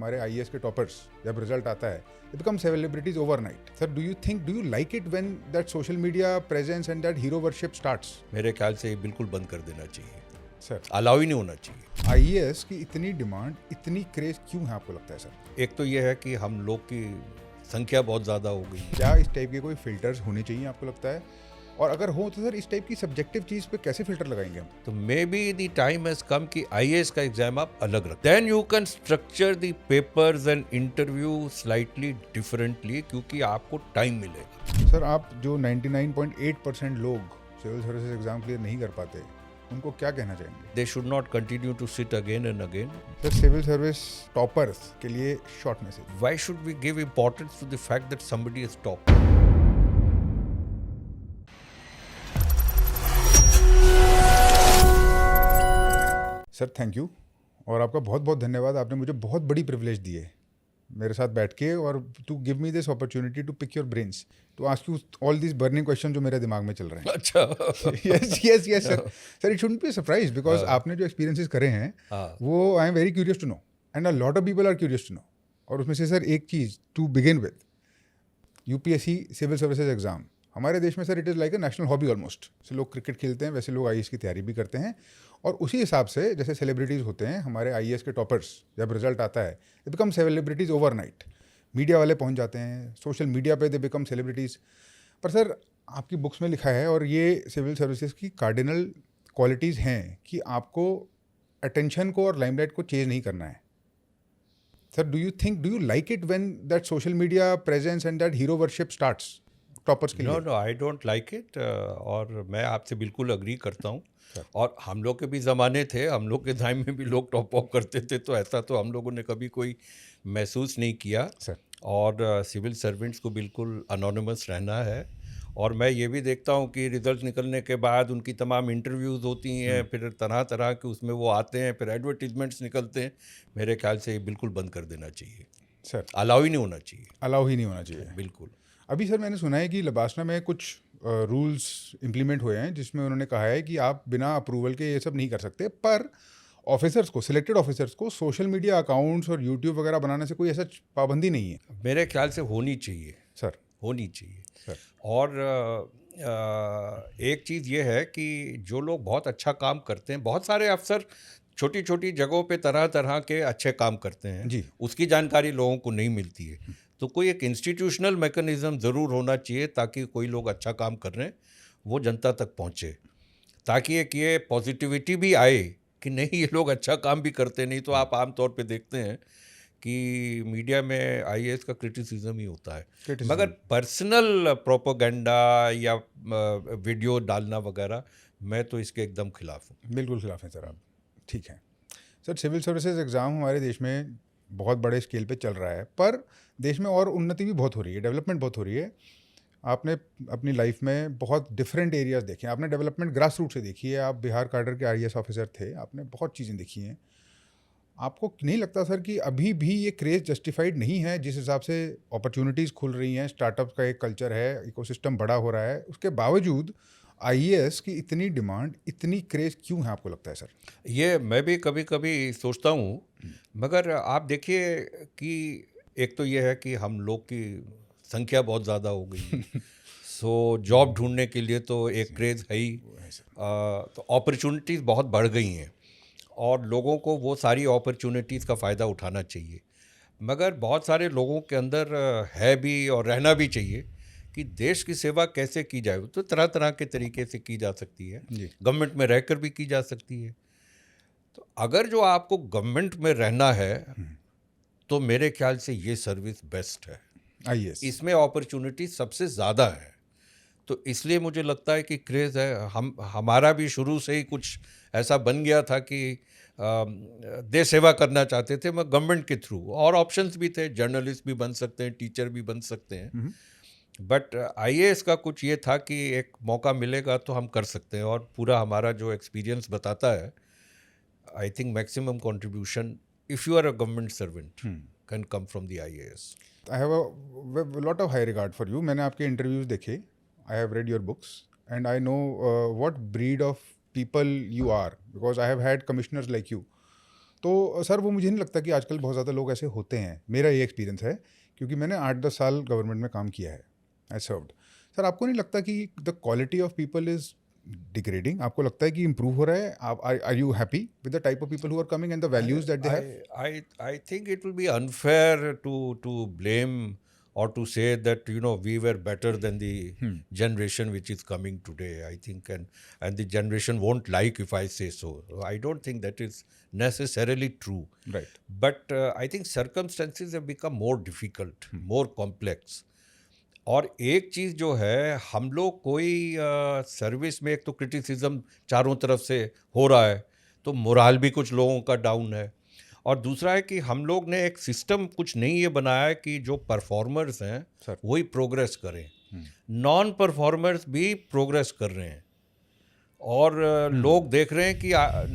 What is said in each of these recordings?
हमारे आईएएस के टॉपर्स जब रिजल्ट आता है they become celebrities overnight. Sir, do you like it when that social media presence and that hero worship starts? मेरे ख्याल से ये बिल्कुल बंद कर देना चाहिए सर, अलाउ ही नहीं होना चाहिए. आईएएस की इतनी डिमांड, इतनी क्रेज क्यों है आपको लगता है सर? एक तो ये है कि हम लोग की संख्या बहुत ज़्यादा हो गई है. क्या इस टाइप के कोई फिल्टर्स होने चाहिए आपको लगता है? और अगर हो तो सर इस टाइप की सब्जेक्टिव चीज़ पे कैसे फिल्टर लगाएंगे हम? तो maybe the time has come कि आईएएस का एग्जाम आप अलग रखें. Then you can structure the papers and interview slightly differently, क्योंकि आपको टाइम मिलेगा. सर, आप जो 99.8% लोग सिविल सर्विसेज एग्जाम क्लियर नहीं कर पाते उनको क्या कहना चाहेंगे? They should not continue to sit again and again. Sir, civil service toppers के लिए short message. Why should we give importance to the fact that somebody is top? Sir, thank you और आपका बहुत बहुत धन्यवाद. आपने मुझे बहुत बड़ी प्रिविलेज दी है मेरे साथ बैठ के और to give me this opportunity to pick your brains to ask you all this burning question जो मेरे दिमाग में चल रहे हैं. अच्छा. Yes sir. Sir, it shouldn't be surprise because आपने जो एक्सपीरियंसेस करे हैं वो I am very curious to know and a lot of people are curious to know. और उसमें से सर एक चीज़ to begin with, UPSC civil services exam हमारे देश में sir it is like a national hobby almost. जैसे लोग क्रिकेट खेलते हैं वैसे लोग आईएएस की तैयारी भी करते हैं और उसी हिसाब से जैसे सेलिब्रिटीज़ होते हैं हमारे आईएएस के टॉपर्स जब रिजल्ट आता है they become celebrities overnight. Media वाले पहुंच जाते हैं, सोशल मीडिया पे दे बिकम सेलिब्रिटीज़. पर सर आपकी बुक्स में लिखा है और ये सिविल सर्विसेज की कार्डिनल क्वालिटीज़ हैं कि आपको अटेंशन को और लाइमलाइट को चेंज नहीं करना है. Sir, do you like it when that social media presence and that hero worship starts toppers के लिए? No I don't like it. और मैं आपसे बिल्कुल अग्री करता हूँ. और हम लोग के भी ज़माने थे, हम लोग के टाइम में भी लोग टॉप अप करते थे, तो ऐसा तो हम लोगों ने कभी कोई महसूस नहीं किया. सर, और सिविल सर्वेंट्स को बिल्कुल अनोनिमस रहना है. और मैं ये भी देखता हूँ कि रिजल्ट निकलने के बाद उनकी तमाम इंटरव्यूज़ होती हैं, फिर तरह तरह के उसमें वो आते हैं, फिर एडवर्टीजमेंट्स निकलते हैं. मेरे ख्याल से ये बिल्कुल बंद कर देना चाहिए. सर, अलाउ ही नहीं होना चाहिए. अलाउ ही नहीं होना चाहिए. बिल्कुल. अभी सर मैंने सुना है कि लबासना में कुछ रूल्स इम्प्लीमेंट हुए हैं जिसमें उन्होंने कहा है कि आप बिना अप्रूवल के ये सब नहीं कर सकते, पर ऑफिसर्स को, सिलेक्टेड ऑफिसर्स को सोशल मीडिया अकाउंट्स और यूट्यूब वगैरह बनाने से कोई ऐसा पाबंदी नहीं है. मेरे ख्याल से होनी चाहिए. सर, होनी चाहिए. सर, और एक चीज़ ये है कि जो लोग बहुत अच्छा काम करते हैं, बहुत सारे अफसर छोटी छोटी जगहों पे तरह तरह के अच्छे काम करते हैं जी. उसकी जानकारी लोगों को नहीं मिलती है. तो कोई एक इंस्टीट्यूशनल मैकेनिज्म ज़रूर होना चाहिए ताकि कोई लोग अच्छा काम कर रहे हैं वो जनता तक पहुँचे, ताकि एक ये पॉजिटिविटी भी आए कि नहीं ये लोग अच्छा काम भी करते. नहीं तो आप आमतौर पे देखते हैं कि मीडिया में आईएएस का क्रिटिसिज्म ही होता है. Criticism. मगर पर्सनल प्रोपेगेंडा या वीडियो डालना वगैरह, मैं तो इसके एकदम खिलाफ हूँ. बिल्कुल खिलाफ हैं सर आप. ठीक है सर, सिविल सर्विसेज एग्ज़ाम हमारे देश में बहुत बड़े स्केल पे चल रहा है, पर देश में और उन्नति भी बहुत हो रही है, डेवलपमेंट बहुत हो रही है. आपने अपनी लाइफ में बहुत डिफरेंट एरियाज देखे हैं. आपने डेवलपमेंट ग्रास रूट से देखी है. आप बिहार कैडर के आईएएस ऑफिसर थे, आपने बहुत चीज़ें देखी हैं. आपको नहीं लगता सर कि अभी भी ये क्रेज़ जस्टिफाइड नहीं है जिस हिसाब से अपॉर्चुनिटीज़ खुल रही हैं, स्टार्टअप का एक कल्चर है, इकोसिस्टम बड़ा हो रहा है, उसके बावजूद आईएएस की इतनी डिमांड, इतनी क्रेज़ क्यों है आपको लगता है सर? ये मैं भी कभी कभी सोचता हूँ. मगर आप देखिए कि एक तो ये है कि हम लोग की संख्या बहुत ज़्यादा हो गई है. सो जॉब ढूंढने के लिए तो एक क्रेज़ है ही. तो अपॉर्चुनिटीज़ बहुत बढ़ गई हैं और लोगों को वो सारी अपॉर्चुनिटीज़ का फ़ायदा उठाना चाहिए. मगर बहुत सारे लोगों के अंदर है भी और रहना भी चाहिए कि देश की सेवा कैसे की जाए. तो तरह तरह के तरीके से की जा सकती है. जी. गवर्नमेंट में रहकर भी की जा सकती है. तो अगर जो आपको गवर्नमेंट में रहना है तो मेरे ख्याल से ये सर्विस बेस्ट है. आईएएस इसमें अपॉर्चुनिटी सबसे ज़्यादा है. तो इसलिए मुझे लगता है कि क्रेज़ है. हमारा भी शुरू से ही कुछ ऐसा बन गया था कि देश सेवा करना चाहते थे मैं गवर्नमेंट के थ्रू, और ऑप्शंस भी थे, जर्नलिस्ट भी बन सकते हैं, टीचर भी बन सकते हैं. बट आईएएस का कुछ ये था कि एक मौका मिलेगा तो हम कर सकते हैं. और पूरा हमारा जो एक्सपीरियंस बताता है, I think maximum contribution if you are a government servant can come from the IAS. I have a lot of high regard for you. मैंने आपके इंटरव्यूज़ देखे, I have read your books and I know what breed of people you are because I have had commissioners like you. तो sir वो मुझे नहीं लगता कि आजकल बहुत ज़्यादा लोग ऐसे होते हैं, मेरा ये एक्सपीरियंस है, क्योंकि मैंने 8-10 साल गवर्नमेंट में काम किया है, आई सर्व्ड। सर आपको नहीं लगता कि the quality of people is degrading? आपको लगता है कि इम्प्रूव हो रहा है? आप are you happy with the type of people who are coming and the values that they have? I think it will be unfair to blame or to say that we were better than the generation which is coming today. I think and the generation won't like if I say so. I don't think that is necessarily true. Right. But I think circumstances have become more difficult, more complex. और एक चीज़ जो है, हम लोग कोई service में एक तो क्रिटिसिज्म चारों तरफ से हो रहा है, तो मोराल भी कुछ लोगों का डाउन है। और दूसरा है कि हम लोग ने एक सिस्टम कुछ नहीं ये बनाया है कि जो परफॉर्मर्स हैं सर। वही प्रोग्रेस करें, नॉन परफॉर्मर्स भी प्रोग्रेस कर रहे हैं। और लोग देख रहे हैं कि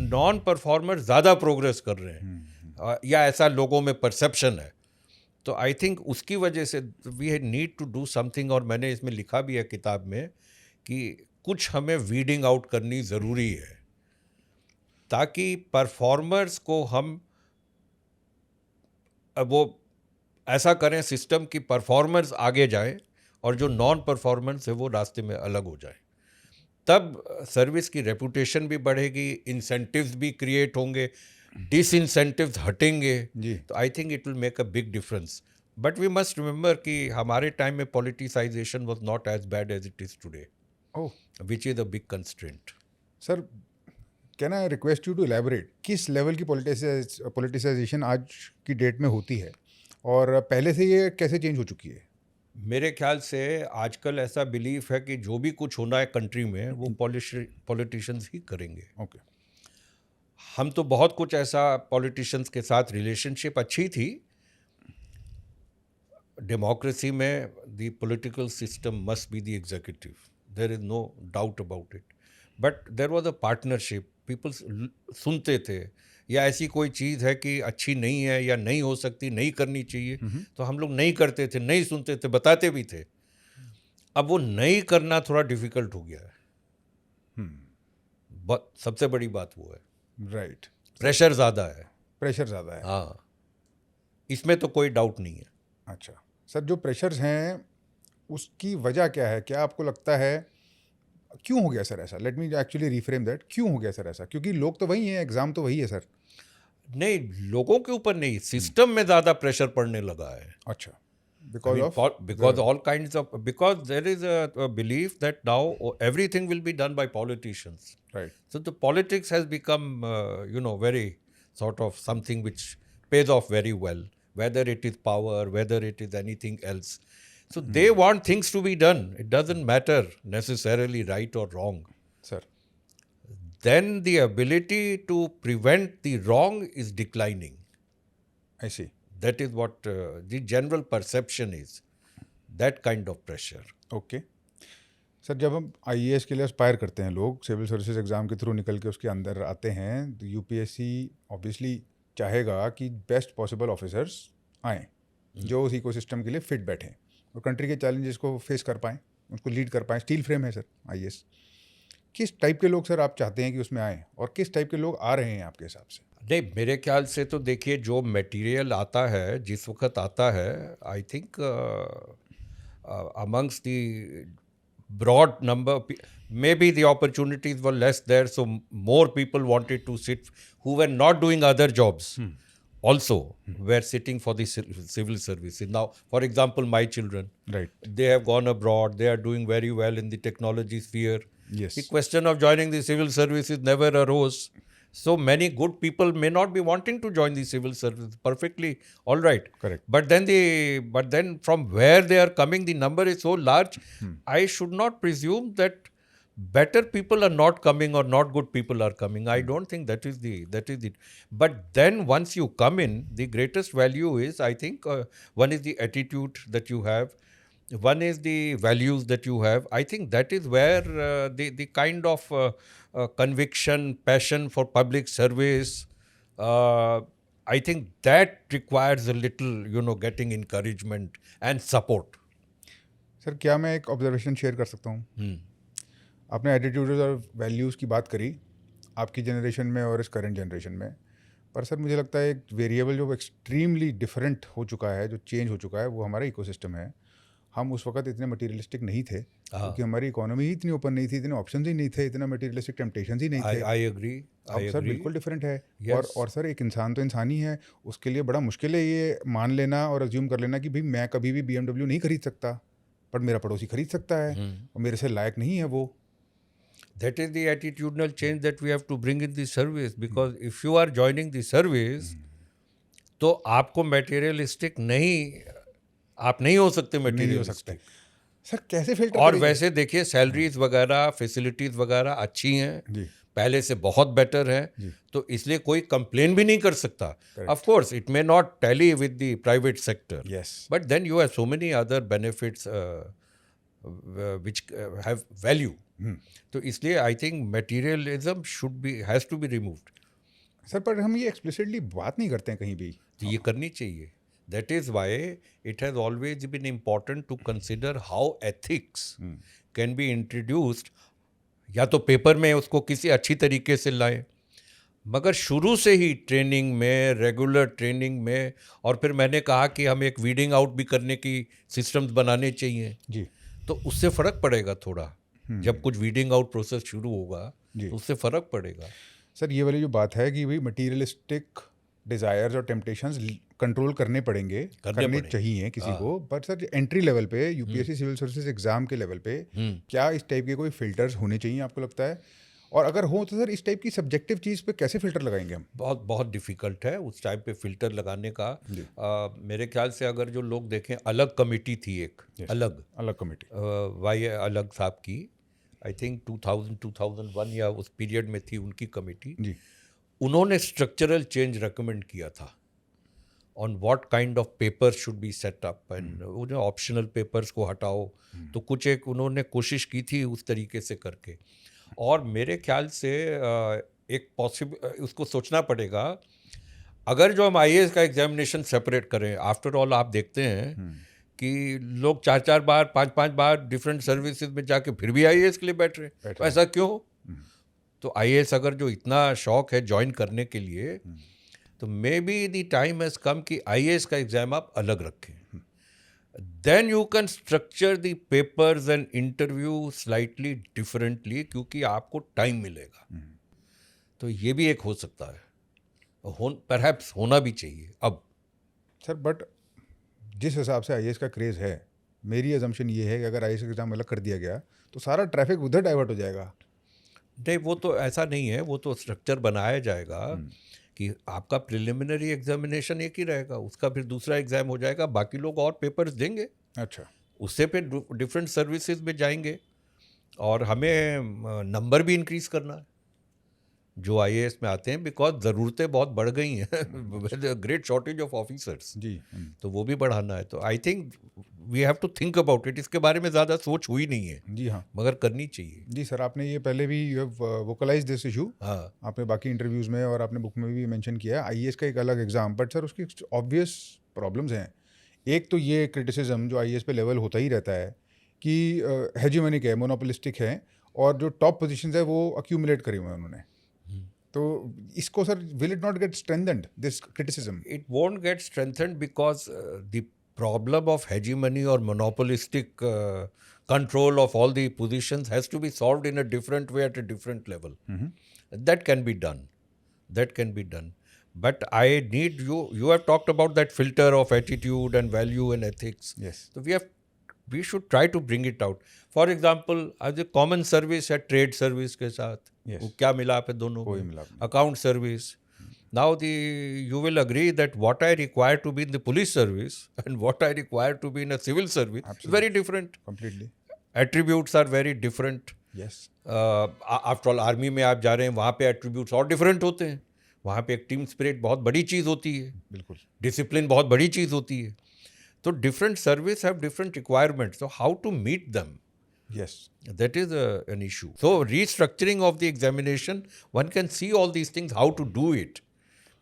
नॉन परफॉर्मर्स ज़्यादा प्रोग्रेस कर रहे हैं, या ऐसा लोगों में परसेप्शन है। तो आई थिंक उसकी वजह से we need to do something, और मैंने इसमें लिखा भी है किताब में कि कुछ हमें वीडिंग आउट करनी ज़रूरी है, ताकि परफॉर्मर्स को हम वो ऐसा करें सिस्टम की परफॉर्मर्स आगे जाए और जो नॉन परफॉर्मेंस है वो रास्ते में अलग हो जाए। तब सर्विस की रेपुटेशन भी बढ़ेगी, इंसेंटिव्स भी क्रिएट होंगे, डिसइंसेंटिव्स हटेंगे। जी। तो I think it will make a big difference. But we must remember कि हमारे टाइम में politicisation was not as bad as it is today, oh which is a big constraint. Sir, can I request you to elaborate किस level की politicisation आज की date में होती है, और पहले से ये कैसे चेंज हो चुकी है? मेरे ख्याल से आजकल ऐसा बिलीफ है कि जो भी कुछ होना है कंट्री में वो पॉलिटिशियंस ही करेंगे। ओके। हम तो बहुत कुछ ऐसा पॉलिटिशियंस के साथ रिलेशनशिप अच्छी थी। डेमोक्रेसी में the political system must be the executive, there is no doubt about it, but there was a partnership. People सुनते थे, या ऐसी कोई चीज़ है कि अच्छी नहीं है या नहीं हो सकती, नहीं करनी चाहिए, तो हम लोग नहीं करते थे, नहीं सुनते थे, बताते भी थे। अब वो नहीं करना थोड़ा डिफिकल्ट हो गया है। सबसे बड़ी बात वो है, राइट। प्रेशर ज़्यादा है। प्रेशर ज़्यादा है। हाँ, इसमें तो कोई डाउट नहीं है। अच्छा सर, जो प्रेशर्स हैं उसकी वजह क्या है? क्या आपको लगता है क्यों हो गया सर ऐसा? Let me actually reframe that, क्यों हो गया सर ऐसा? क्योंकि लोग तो वही हैं, एग्जाम तो वही है सर। नहीं, लोगों के ऊपर नहीं, सिस्टम में ज़्यादा प्रेशर पड़ने लगा है। अच्छा, because there is a belief that now everything will be done by politicians. right. So the politics has become, very sort of something which pays off very well, whether it is power, whether it is anything else. So they want things to be done. It doesn't matter necessarily right or wrong. Sir. Then the ability to prevent the wrong is declining. I see. That is what the general perception is, that kind of pressure. Okay. Sir, जब हम IAS के लिए Aspire करते हैं, लोग civil services exam के through निकल के उसके अंदर आते हैं, तो यूपीएससी ऑब्वियसली चाहेगा कि बेस्ट पॉसिबल ऑफिसर्स आएँ जो उस इकोसिस्टम के लिए फिट बैठें और कंट्री के चैलेंजेस को फेस कर पाएँ, उसको लीड कर पाएँ। स्टील फ्रेम है सर IAS। किस टाइप के लोग सर आप चाहते हैं कि उसमें आएँ, और किस टाइप के लोग आ रहे हैं आपके हिसाब से? नहीं, मेरे ख्याल से तो देखिए, जो मटेरियल आता है, जिस वक्त आता है, I think amongst the broad number, maybe the opportunities were less there, so more people wanted to sit who were not doing other jobs also were sitting for the civil service. Now, for example, my children, Right. they have gone abroad, they are doing very well in the technology sphere. Yes. The question of joining the civil service is never arose. So many good people may not be wanting to join the civil service. Perfectly all right. Correct. But then from where they are coming, the number is so large. I should not presume that better people are not coming or not good people are coming. I don't think that is it. But then once you come in, the greatest value is, I think, one is the attitude that you have. One is the values that you have. I think that is where the kind of conviction, passion for public service, I think that requires a little, getting encouragement and support. Sir, क्या मैं एक observation share कर सकता हूँ? आपने attitude और values की बात करी आपकी जनरेशन में और इस करंट जनरेशन में, पर सर मुझे लगता है एक वेरिएबल जो एक्सट्रीमली डिफरेंट हो चुका है, जो चेंज हो चुका है, वो हमारा इकोसिस्टम है। हम उस वक्त इतने मटीरियलिस्टिक नहीं थे क्योंकि हमारी इकोनॉमी ही इतनी ओपन नहीं थी, इतने ऑप्शन ही नहीं थे, इतना मटीरियलिस्टिक टेम्पटेशन ही नहीं थे। आई एग्री, अब सर बिल्कुल डिफरेंट है। Yes. और सर एक इंसान तो इंसान ही है, उसके लिए बड़ा मुश्किल है ये मान लेना और अज्यूम कर लेना कि भाई मैं कभी भी BMW नहीं खरीद सकता, पर मेरा पड़ोसी खरीद सकता है और मेरे से लायक नहीं है वो। That is the attitudinal change that we have to bring in the service, because if you are joining the service, तो आपको materialistic नहीं, आप नहीं हो सकते नहीं हो materialistic. सकते सर, कैसे फिल्टर और करेंगे? वैसे देखिए सैलरीज वगैरह, फैसिलिटीज वगैरह अच्छी हैं, जी पहले से बहुत बेटर है, जी। तो इसलिए कोई कंप्लेन भी नहीं कर सकता. Of course it may not tally with the private sector, yes but then you have so many other benefits which have value. तो इसलिए I think materialism should be, has to be removed. Sir, पर हम ये explicitly बात नहीं करते हैं कहीं भी। तो ये करनी चाहिए. That is why it has always been important to consider how ethics can be introduced. या तो पेपर में उसको किसी अच्छी तरीके से लाएं, मगर शुरू से ही ट्रेनिंग में, रेगुलर ट्रेनिंग में, और फिर मैंने कहा कि हम एक वीडिंग आउट भी करने की सिस्टम्स बनाने चाहिए. जी तो उससे फ़र्क पड़ेगा थोड़ा. जब कुछ वीडिंग आउट प्रोसेस शुरू होगा जी। तो उससे फ़र्क पड़ेगा. सर, ये वाली जो बात है कि भाई मटीरियलिस्टिक डिज़ायर्स और टेम्पटेशंस कंट्रोल करने पड़ेंगे, करने चाहिए किसी को, पर सर एंट्री लेवल पे, यूपीएससी सिविल सर्विसेज एग्जाम के लेवल पे क्या इस टाइप के कोई फिल्टर्स होने चाहिए आपको लगता है? और अगर हो तो सर इस टाइप की सब्जेक्टिव चीज़ पे कैसे फिल्टर लगाएंगे हम? बहुत बहुत डिफ़िकल्ट है उस टाइप पे फिल्टर लगाने का. मेरे ख्याल से अगर जो लोग देखें, अलग कमेटी थी एक, अलग कमेटी वाई अलग साहब की, आई थिंक 2001 या उस पीरियड में थी उनकी कमेटी. जी उन्होंने स्ट्रक्चरल चेंज रेकमेंड किया था on what kind of paper should be set up, and उन्हें ऑप्शनल पेपर्स को हटाओ. तो कुछ एक उन्होंने कोशिश की थी उस तरीके से करके. और मेरे ख्याल से एक पॉसिबल, उसको सोचना पड़ेगा, अगर जो हम आईएएस का एग्जामिनेशन सेपरेट करें, आफ्टर ऑल आप देखते हैं कि लोग 4-4 बार, 5-5 बार डिफरेंट सर्विसेज में जाके फिर भी आईएएस के लिए बैठ रहे हैं. तो ऐसा क्यों? तो आईएएस अगर जो इतना शौक है ज्वाइन करने के लिए, तो maybe the time has come कि आईएएस का एग्ज़ाम आप अलग रखें. Then you can structure the papers and interview slightly differently, क्योंकि आपको टाइम मिलेगा. तो ये भी एक हो सकता है, परहैप्स होना भी चाहिए अब. सर, बट जिस हिसाब से आईएएस का क्रेज़ है, मेरी अजम्पशन ये है कि अगर आईएएस एग्जाम अलग कर दिया गया तो सारा ट्रैफिक उधर डाइवर्ट हो जाएगा. नहीं, वो तो ऐसा नहीं है, वो तो स्ट्रक्चर बनाया जाएगा कि आपका प्रिलिमिनरी एग्जामिनेशन एक ही रहेगा, उसका फिर दूसरा एग्ज़ाम हो जाएगा, बाकी लोग और पेपर्स देंगे. अच्छा, उससे फिर डिफरेंट सर्विसेज में जाएंगे. और हमें नंबर भी इंक्रीज़ करना है जो आईएएस में आते हैं, बिकॉज ज़रूरतें बहुत बढ़ गई हैं. ग्रेट शॉर्टेज ऑफ ऑफिसर्स, जी तो वो भी बढ़ाना है. तो I think we have to think about it. इसके बारे में ज़्यादा सोच हुई नहीं है, जी हाँ मगर करनी चाहिए. जी सर, आपने ये पहले भी you have vocalise this issue. हाँ, आपने बाकी इंटरव्यूज़ में और आपने बुक में भी मेंशन किया है आईएएस का एक अलग एग्ज़ाम, बट सर उसकी ऑब्वियस प्रॉब्लम्स हैं. एक तो ये क्रिटिसिज्म जो आईएएस पे लेवल होता ही रहता है कि हेजीमोनिक है, मोनोपोलिस्टिक है, और जो टॉप पोजीशंस है वो अक्यूमुलेट करी हुए हैं उन्होंने. तो इसको sir, will it not gate strengthened, this criticism? it won't get strengthened because the problem of hegemony or monopolistic control of all the positions has to be solved in a different way at a different level. That can be done. That can be done. But I need you have talked about that filter of attitude and value and ethics. Yes. So we should try to bring it out. For example, as a common service है trade service के साथ, Yes. वो क्या मिलाप है दोनों कोई में? मिलाप नहीं. Account service. Now you will agree that what I require to be in the police service and what I require to be in a civil service is very different. Completely. Attributes are very different. Yes. After all army में आप जा रहे हैं, वहाँ पे attributes और different होते हैं. वहाँ पे एक टीम स्पिरिट बहुत बड़ी चीज़ होती है, बिल्कुल. डिसिप्लिन बहुत बड़ी चीज़ होती है. तो different service have different requirements, so how to meet them, Yes. that is an issue. So restructuring of the examination, one can see all these things, how to do it,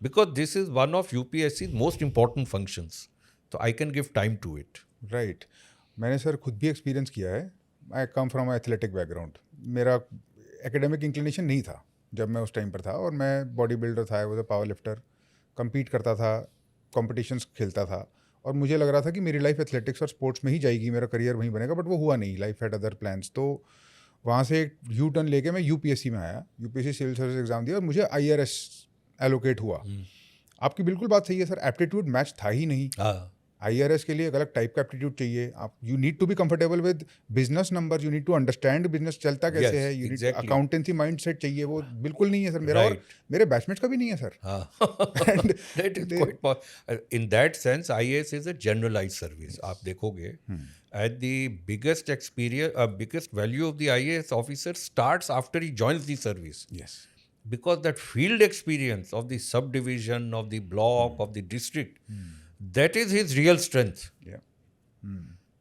because this is one of UPSC's most important functions. So I can give time to it. Right. मैंने sir खुद भी experience किया है. आई come from athletic background. मेरा academic inclination नहीं था जब मैं उस टाइम पर था, और मैं बॉडी बिल्डर था, वो पावर लिफ्टर. compete करता था, competitions खेलता था, और मुझे लग रहा था कि मेरी लाइफ एथलेटिक्स और स्पोर्ट्स में ही जाएगी, मेरा करियर वहीं बनेगा, बट वो हुआ नहीं, लाइफ हैड अदर प्लान्स। तो वहाँ से एक यू टर्न लेके मैं यूपीएससी में आया, यूपीएससी सिविल सर्विस एग्जाम दिया और मुझे आईआरएस एलोकेट हुआ। आपकी बिल्कुल बात सही है सर, एप्टीट्यूड मैच था ही नहीं। हाँ आईआरएस के लिए एक अलग टाइप का एप्टीट्यूड चाहिए। आप you need to be comfortable with business number, you need to understand business चलता कैसे Yes, है, you need exactly. Accountancy mindset चाहिए, वो बिल्कुल नहीं है सर मेरा, और मेरे बैचमेट्स का भी नहीं है सर। हाँ And that is quite in that sense IAS is a generalized service. आप देखोगे and the biggest experience biggest value of the IAS officer starts after he joins the service, yes, because that field experience of the subdivision, of the block, of the district, that is his real strength. yeah,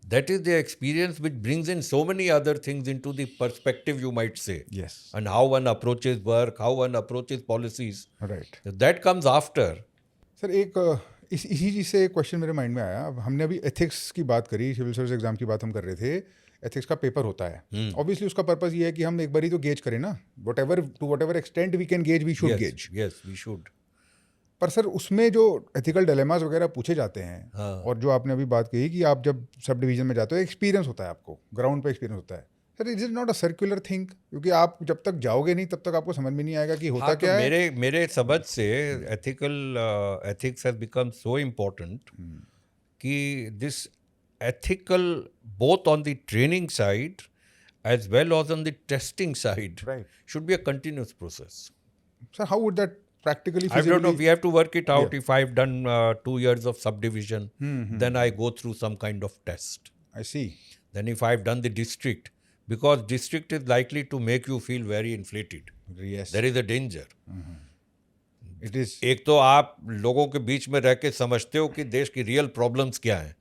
That is the experience which brings in so many other things into the perspective, you might say, yes, and how one approaches work, how one approaches policies. right. That comes after. Sir एक इसी चीज़ से एक question मेरे mind में आया। अब हमने अभी एथिक्स की बात करी, सिविल सर्विस एग्जाम की बात हम कर रहे थे। एथिक्स का पेपर होता है, ऑब्वियसली उसका पर्पस ये है कि हम एक बार ही तो गेज करें ना, whatever extent we can gauge we should gauge. Yes, we should. पर सर उसमें जो एथिकल डिलेमास वगैरह पूछे जाते हैं, हाँ. और जो आपने अभी बात कही कि आप जब सब डिवीजन में जाते हो एक्सपीरियंस होता है, आपको ग्राउंड पे एक्सपीरियंस होता है sir, is it not a circular thing? क्योंकि आप जब तक जाओगे नहीं तब तक आपको समझ में नहीं आएगा कि होता हाँ, क्या तो है। मेरे समझ से ethics has become so important कि this ethical both on the training side as well as on the testing side Right. should be a continuous process. Sir how would that practically, I don't know. feasibly? We have to work it out. If I've done 2 years of subdivision, then I go through some kind of test. I see. Then if I've done the district, because district is likely to make you feel very inflated. Yes. There is a danger. It is. एक तो आप लोगों के बीच में रह के समझते हो कि देश की रियल प्रॉब्लम्स क्या हैं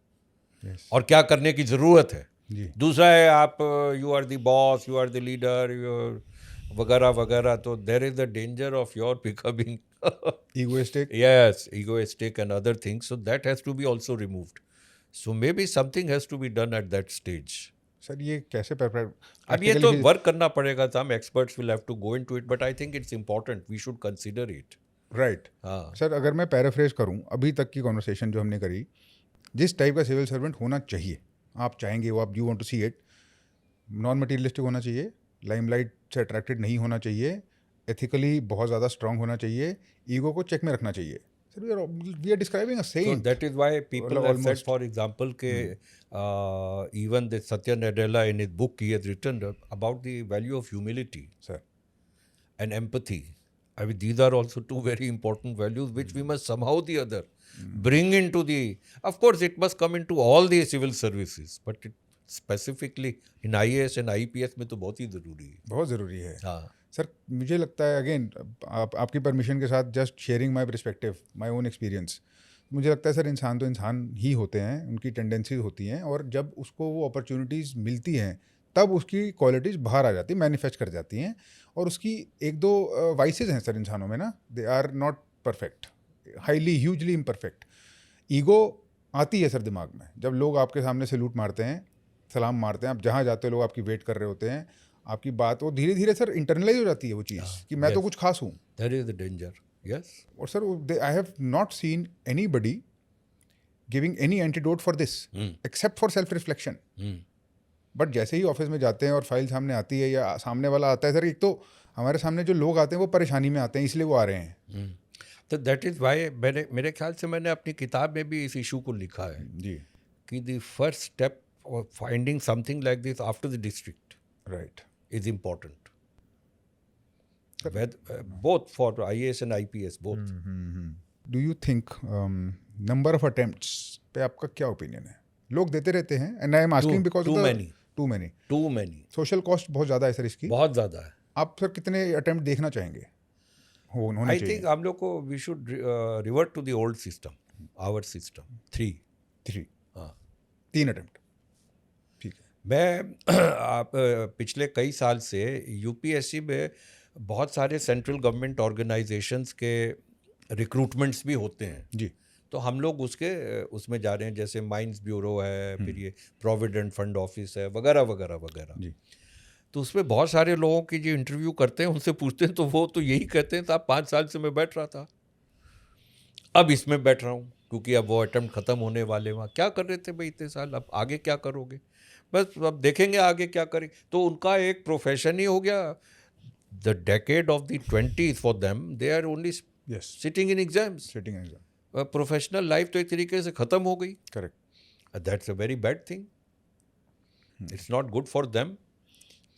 Yes. और क्या करने की ज़रूरत है। जी। दूसरा है आप you are the boss, you are the leader, वगैरह वगैरह, तो there is the danger of your becoming Egoistic. yes, egoistic and other things, so that has to be also removed. So maybe something has to be done at that stage. Sir ये कैसे अब ये तो work करना पड़ेगा, some experts will have to go into it, but I think it's important, we should consider it. Right. हाँ, sir अगर मैं पैराफ्रेज करूं अभी तक की कॉन्वर्सेशन जो हमने करी, जिस टाइप का सिविल सर्वेंट होना चाहिए, आप चाहेंगे वो, आप you want to see it, non materialistic होना चाहिए, लाइमलाइट से अट्रैक्टेड नहीं होना चाहिए, एथिकली बहुत ज़्यादा स्ट्रांग होना चाहिए, ईगो को चेक में रखना चाहिए। Sir we are describing a so saint. that is why people have said, for example, ke even the Satya Nadella in his book he has written about the value of humility sir and empathy. I mean, these are also two very important values which we must somehow the other bring into the. Of course, it must come into all the civil services, but it specifically in IAS and IPS में तो बहुत ही ज़रूरी है। बहुत ज़रूरी है। हाँ, sir मुझे लगता है, अगेन आपकी परमिशन के साथ just sharing my perspective, my own experience, मुझे लगता है सर इंसान तो इंसान ही होते हैं, उनकी टेंडेंसीज होती हैं, और जब उसको वो अपॉर्चुनिटीज़ मिलती हैं तब उसकी क्वालिटीज़ बाहर आ जाती, मैनिफेस्ट कर जाती हैं, और उसकी एक दो वाइसेस हैं सर इंसानों में ना, they are not perfect, highly hugely imperfect. Ego आती है सर दिमाग में, जब लोग आपके सामने सैल्यूट मारते हैं, सलाम मारते हैं, आप जहाँ जाते हो लोग आपकी वेट कर रहे होते हैं, आपकी बात वो धीरे धीरे सर इंटरनलाइज हो जाती है वो चीज़ कि मैं तो कुछ खास हूँ। that is the danger. Yes. और sir I have not seen anybody giving any antidote for this except for self reflection. But जैसे ही ऑफिस में जाते हैं और फाइल सामने आती है या सामने वाला आता है सर, एक तो हमारे सामने जो लोग आते हैं वो परेशानी में आते हैं, इसलिए वो आ रहे हैं। तो दैट इज़ वाई मेरे ख्याल से मैंने अपनी किताब में भी इस इशू को लिखा है जी। कि the first step of finding something like this after the district right. is important. Both for IAS and IPS, both. Do you think number of attempts पे आपका क्या ओपिनियन है? लोग देते रहते हैं, and I am asking because too many. Too many. Social cost बहुत ज़्यादा है सर इसकी। बहुत ज़्यादा है। आप सर कितने अटेम्प्ट देखना चाहेंगे होने आई चाहिए? थिंक हम लोग को we should revert to the old system, our system 3। 3 हाँ, 3 अटेम्प्ट, ठीक है। मैं आप पिछले कई साल से यूपीएससी में बहुत सारे सेंट्रल गवर्नमेंट ऑर्गेनाइजेशंस के रिक्रूटमेंट्स भी होते हैं, जी। तो हम लोग उसमें जा रहे हैं, जैसे माइंस ब्यूरो है, फिर ये प्रोविडेंट फंड ऑफिस है, वगैरह वगैरह वगैरह। जी। तो उसमें बहुत सारे लोगों की जो इंटरव्यू करते हैं उनसे पूछते हैं तो वो तो यही कहते हैं, तो आप 5 साल से मैं बैठ रहा था। अब इसमें बैठ रहा हूँ क्योंकि अब वो अटेम्प्ट ख़त्म होने वाले। वहाँ क्या कर रहे थे भाई इतने साल, अब आगे क्या करोगे? बस अब देखेंगे आगे क्या करें। तो उनका एक प्रोफेशन ही हो गया। The decade of the 20s for them, they are only yes, sitting in exams. Sitting exam, professional life तो एक तरीके से ख़त्म हो गई। Correct. That's a very bad thing, it's not good for them.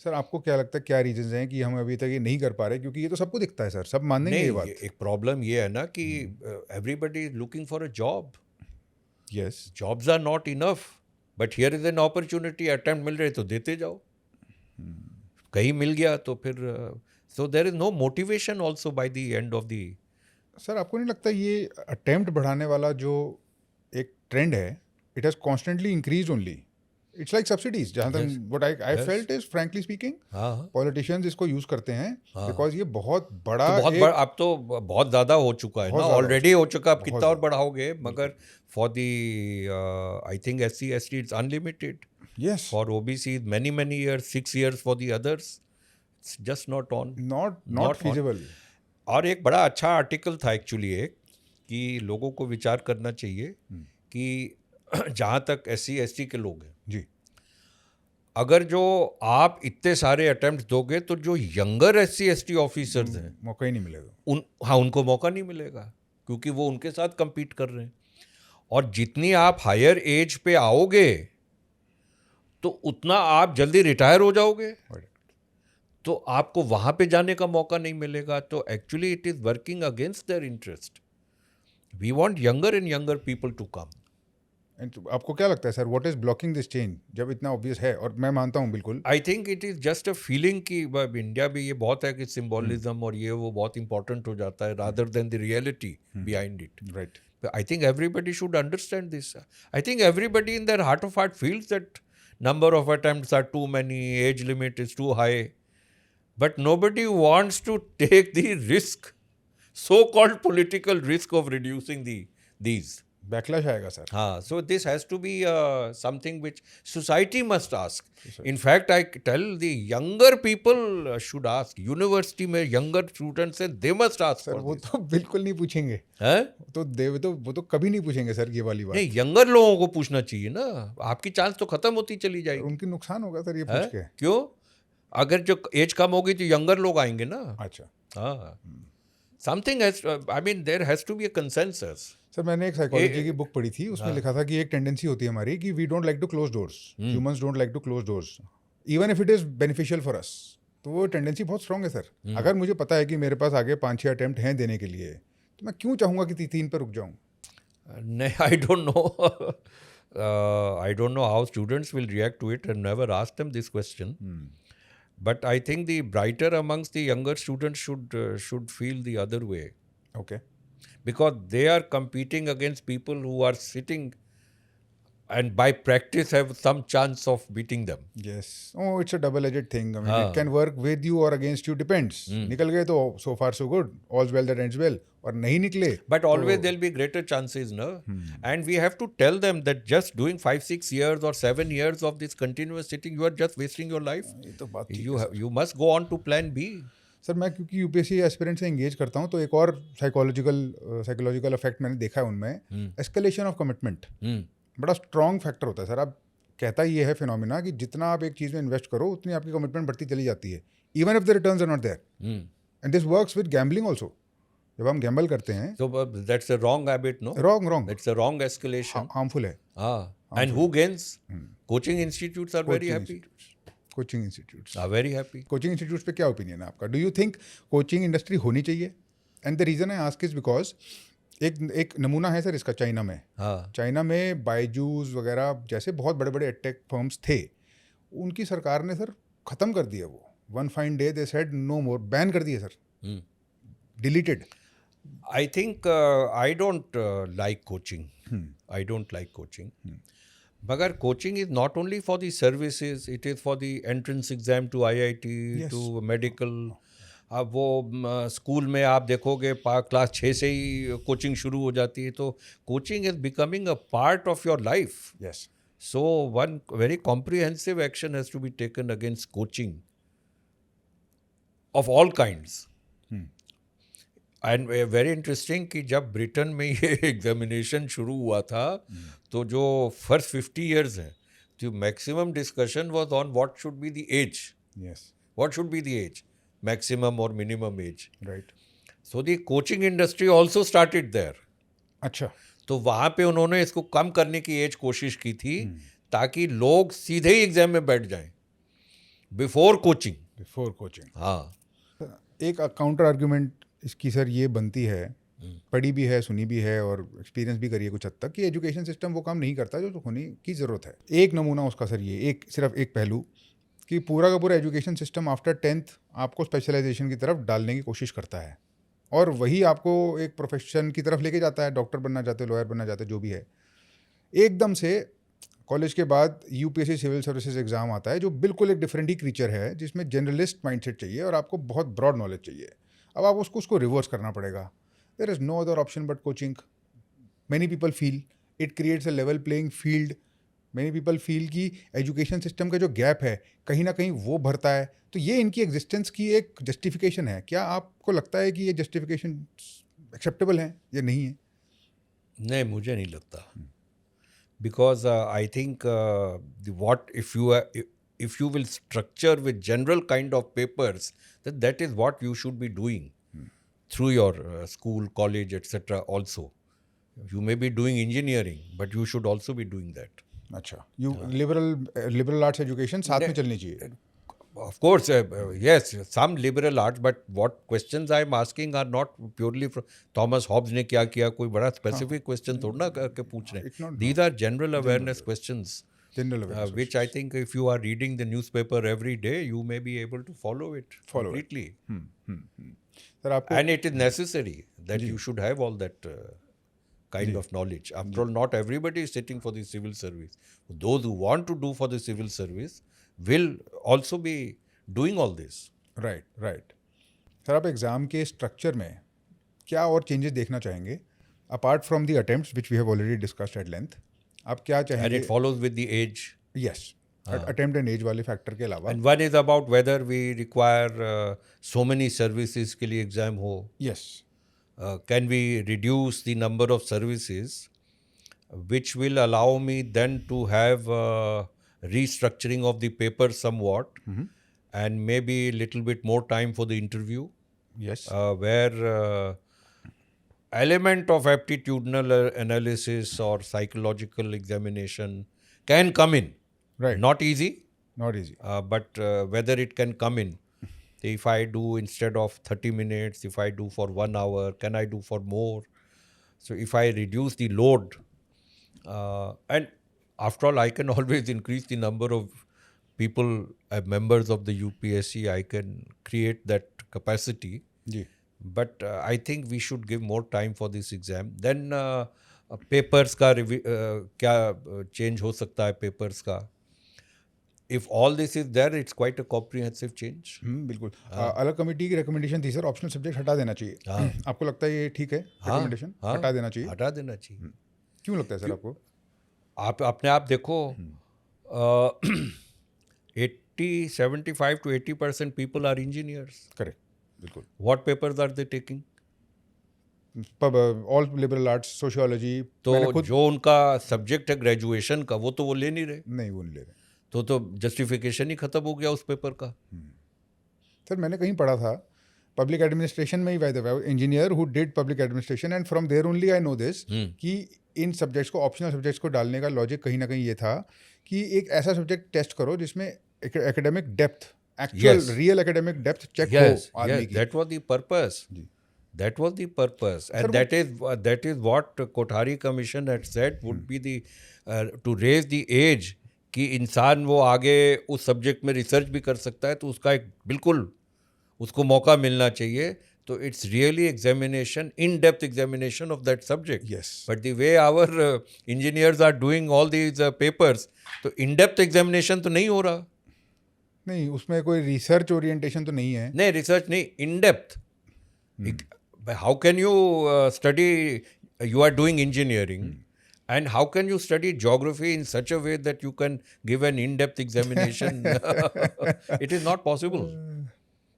Sir आपको क्या लगता है क्या रीजंस हैं कि हम अभी तक ये नहीं कर पा रहे? क्योंकि ये तो सबको दिखता है सर, सब मानेंगे ये नहीं, बात। एक प्रॉब्लम ये है ना कि everybody is looking for a job. Yes, jobs are not enough, but here is an opportunity. Attempt मिल रहे तो देते जाओ, कहीं मिल गया तो फिर so there is no motivation also by the end of the. Sir आपको नहीं लगता ये अटेम्प्ट बढ़ाने वाला जो एक ट्रेंड है, it has constantly increase only? It's like subsidies, जहाँ तक what I felt is frankly speaking, हाँ, पॉलिटिशियंस इसको यूज करते हैं बिकॉज ये बहुत बड़ा तो बहुत एक बड़ा, अब तो बहुत ज़्यादा हो चुका है ना, बहुत ज़्यादा हो ऑलरेडी हो चुका। अब बहुत कितना और ज़्यादा। बढ़ाओगे? मगर for the I think SC ST it's unlimited, yes, for OBC many years, 6 years for the others, it's just not on, not not on. Feasible. और एक बड़ा अच्छा आर्टिकल था एक्चुअली, एक कि लोगों को विचार करना चाहिए कि जहाँ तक SC ST के लोग हैं, जी, अगर जो आप इतने सारे अटेम्प्ट दोगे तो जो यंगर SC ST ऑफिसर्स हैं मौका ही नहीं मिलेगा। उनको मौका नहीं मिलेगा, क्योंकि वो उनके साथ compete कर रहे हैं। और जितनी आप हायर एज पे आओगे तो उतना आप जल्दी रिटायर हो जाओगे, तो आपको वहां पे जाने का मौका नहीं मिलेगा। तो actually it is working against their interest. We want younger and younger people to come. आपको क्या लगता है sir, what is blocking this change जब इतना ऑब्वियस है? और मैं मानता हूँ बिल्कुल। I think it is just a feeling कि इंडिया में ये बहुत है कि सिंबॉलिज्म और ये वो बहुत इंपॉर्टेंट हो जाता है rather than the reality behind it. Right, I think everybody should understand this. I think everybody in their heart of heart feels that number of attempts are too many, age limit is too high, but nobody wants to take the risk, so-called political risk of reducing these. Backlash आएगा sir. हाँ, so this has to be something which society must ask. In fact, I tell the younger people should ask. University में younger students हैं, they must ask sir for वो this. तो बिल्कुल नहीं पूछेंगे, हैं? वो तो कभी नहीं पूछेंगे सर ये वाली बात। नहीं, यंगर लोगों को पूछना चाहिए ना, आपकी चांस तो खत्म होती चली जाएगी। उनकी नुकसान होगा सर ये है? पूछ के। क्यों? अगर जो एज कम होगी तो यंगर लोग आएंगे ना। अच्छा हाँ, something has, I mean there has to be a consensus. Sir, मैंने एक साइकोलॉजी की बुक पढ़ी थी, उसमें लिखा था कि एक टेंडेंसी होती है हमारी कि we don't like to close doors, humans don't like to close doors even if it is beneficial for us. तो वो टेंडेंसी बहुत स्ट्रांग है सर। अगर मुझे पता है कि मेरे पास आगे 5-6 अटेम्प्ट हैं देने के लिए, तो मैं क्यों चाहूँगा कि 3 पर रुक जाऊँ? नहीं, I don't know, I don't know how students will react to it, and never asked them this question. But I think the brighter amongst the younger students should feel the other way, okay, because they are competing against people who are sitting and by practice have some chance of beating them. Yes, oh it's a double edged thing, I mean it can work with you और against you, depends. निकल गए तो so far so good, all's well that ends well, और नहीं निकले But always there'll be greater chances, no? And we have to tell them that just doing 5-6 years or 7 years of this continuous sitting, you are just wasting your life. ये तो बात ठीक You you must go on to plan B. Sir, मैं क्योंकि UPSC aspirant से engage करता हूँ, तो एक और साइकोलॉजिकल इफेक्ट मैंने देखा है उनमें, एस्केलेशन ऑफ कमिटमेंट बड़ा स्ट्रॉन्ग फैक्टर होता है सर। आप कहता ये है फिनोमिना कि जितना आप एक चीज़ में इन्वेस्ट करो उतनी आपकी कमिटमेंट बढ़ती चली जाती है, even if the returns are not there. And this works with gambling also. जब हम गैम्बल करते हैं, So that's a wrong habit, no? Wrong That's a wrong escalation. Harmful है। And who gains? Coaching institutes are very happy. Coaching institutes Are very happy. Coaching institutes पे क्या opinion है आपका? Do you think coaching industry होनी चाहिए? And the reason I ask is because एक नमूना है सर इसका चाइना में। हाँ, चाइना में बायजूस वगैरह जैसे बहुत बड़े बड़े एडटेक फर्म्स थे, उनकी सरकार ने सर ख़त्म कर दिया वो। One fine day they said no more, ban कर दिए sir, deleted. I think I don't like coaching. I don't like coaching. But coaching is not only for the services, it is for the entrance exam to IIT, Yes. to medical. अब वो school में आप देखोगे class 6 से ही coaching शुरू हो जाती है, तो coaching is becoming a part of your life. Yes, So one very comprehensive action has to be taken against coaching of all kinds. And very interesting कि जब ब्रिटेन में ये एग्जामिनेशन शुरू हुआ था तो जो फर्स्ट 50 years हैं तो maximum discussion was on what should be the age, yes, what should be the age, maximum और minimum age. Right. So the coaching industry also started there. अच्छा. तो वहाँ पे उन्होंने इसको कम करने की एज कोशिश की थी ताकि लोग सीधे ही एग्जाम में बैठ जाएं बिफोर कोचिंग. Before coaching. हाँ. एक काउंटर आर्ग्यूमेंट इसकी सर ये बनती है, पढ़ी भी है, सुनी भी है और एक्सपीरियंस भी करी है कुछ हद तक, कि एजुकेशन सिस्टम वो काम नहीं करता जो होने की ज़रूरत है. एक नमूना उसका सर ये सिर्फ एक पहलू कि पूरा का पूरा एजुकेशन सिस्टम आफ्टर 10th आपको स्पेशलाइजेशन की तरफ डालने की कोशिश करता है और वही आपको एक प्रोफेशन की तरफ लेके जाता है. डॉक्टर बनना चाहते हो, लॉयर बनना चाहते हो, जो भी है. एकदम से कॉलेज के बाद यूपीएससी सिविल सर्विसेज एग्जाम आता है जो बिल्कुल एक डिफरेंट ही क्रीचर है, जिसमें जनरलिस्ट माइंडसेट चाहिए और आपको बहुत ब्रॉड नॉलेज चाहिए. अब आप उसको रिवर्स करना पड़ेगा. There is no other option but coaching. Many people feel it creates a level playing field. Many people feel कि एजुकेशन सिस्टम का जो गैप है कहीं ना कहीं वो भरता है. तो ये इनकी एग्जिस्टेंस की एक जस्टिफिकेशन है. क्या आपको लगता है कि ये जस्टिफिकेशन एक्सेप्टेबल है या नहीं है? नहीं, मुझे नहीं लगता. Because I think if you will structure with general kind of papers, then that is what you should be doing through your school, college, etc. Also, you may be doing engineering, but you should also be doing that. अच्छा, liberal arts education साथ में चलनी चाहिए. Of course, yes, some liberal arts, but what questions I am asking are not purely from Thomas Hobbes ने क्या किया, कोई बड़ा specific question थोड़ा ना करके पूछ रहे हैं. These are general awareness questions, which I think if you are reading the newspaper every day, you may be able to follow it completely. Sir आपको And it is necessary that you should have all that kind of knowledge. After all, not everybody is sitting for the civil service. Those who want to do for the civil service will also be doing all this. Right. Sir आप exam के structure में क्या और changes देखना चाहेंगे apart from the attempts which we have already discussed at length? आप क्या And चाहेंगे? it follows with the age. Yes, attempt and age वाले फैक्टर के अलावा. And one is about whether we require so many services के लिए exam हो. Yes. Can we reduce the number of services which will allow me then to have restructuring of the paper somewhat and maybe a little bit more time for the interview, yes. where element of aptitudinal analysis or psychological examination can come in. Right. Not easy, not easy. but whether it can come in. If I do instead of 30 minutes, if I do for 1 hour, can I do for more? So if I reduce the load, and after all, I can always increase the number of people, members of the UPSC, I can create that capacity. जी. But I think we should give more time for this exam. Then papers का क्या change हो सकता है papers का. If all this is there, it's quite a comprehensive change. बिल्कुल. अलग committee की रिकमेंडेशन थी सर, ऑप्शनल सब्जेक्ट हटा देना चाहिए. आपको लगता है ये ठीक है? रिकमेंडेशन हटा देना चाहिए. हटा देना चाहिए. क्यों लगता है सर आपको? आप अपने आप देखो, 75 to 80% people are engineers. Correct. बिल्कुल. What papers are they taking? All liberal arts, sociology. तो जो उनका सब्जेक्ट है ग्रेजुएशन का, वो तो वो ले नहीं रहे. नहीं, वो नहीं ले रहे. तो जस्टिफिकेशन ही खत्म हो गया उस पेपर का. सर मैंने कहीं पढ़ा था पब्लिक एडमिनिस्ट्रेशन में ही, by the way, engineer who did public administration, and from there only I know this, कि इन सब्जेक्ट्स को, ऑप्शनल सब्जेक्ट्स को डालने का लॉजिक कहीं ना कहीं ये था कि एक ऐसा सब्जेक्ट टेस्ट करो जिसमें academic depth, actual real academic depth check हो आदमी की. That was the purpose. That was the purpose, and that is what Kothari Commission had said would be the to raise the age कि इंसान वो आगे उस सब्जेक्ट में research भी कर सकता है, तो उसका एक बिल्कुल उसको मौका मिलना चाहिए. तो it's really examination, in depth examination of that subject. Yes. But the way our engineers are doing all these papers, तो इन डेप्थ एग्जामिनेशन तो नहीं हो रहा. नहीं, उसमें कोई रिसर्च ओरिएंटेशन तो नहीं है. नहीं, रिसर्च नहीं, in depth. How can you study, you are doing engineering, and how can you study geography in such a way that you can give an in-depth examination? It is not possible.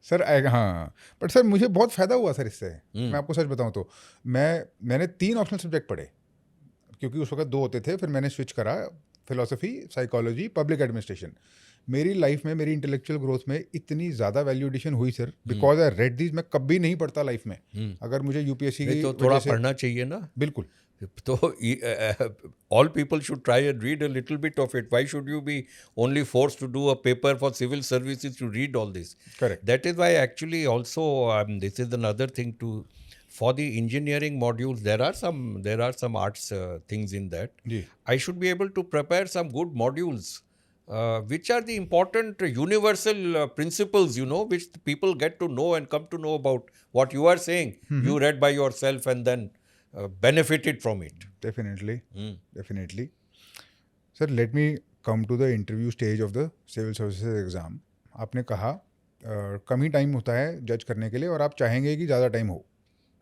Sir हाँ, but sir मुझे बहुत फ़ायदा हुआ sir इससे। मैं आपको सच बताऊं तो मैंने 3 ऑप्शनल सब्जेक्ट पढ़े, क्योंकि उस वक्त 2 होते थे, फिर मैंने स्विच करा फिलोसफी, साइकोलॉजी, पब्लिक एडमिनिस्ट्रेशन। मेरी लाइफ में, मेरी इंटेलेक्चुअल ग्रोथ में इतनी ज़्यादा वैल्यू एडिशन हुई sir, because I read this. मैं कभी नहीं पढ़ता लाइफ में अगर मुझे यूपीएससी नहीं की तो थोड़ा वजह से। पढ़ना चाहिए ना। बिल्कुल। So all people should try and read a little bit of it. Why should you be only forced to do a paper for civil services to read all this? Correct. That is why actually also this is another thing to, for the engineering modules there are some arts things in that. Ji. I should be able to prepare some good modules. Which are the important universal principles, you know, which people get to know and come to know about what you are saying. You read by yourself and then benefited from it. Definitely. Definitely. Sir, let me come to the interview stage of the civil services exam. आपने कहा कम ही time होता है जज करने के लिए, और आप चाहेंगे कि ज़्यादा टाइम हो,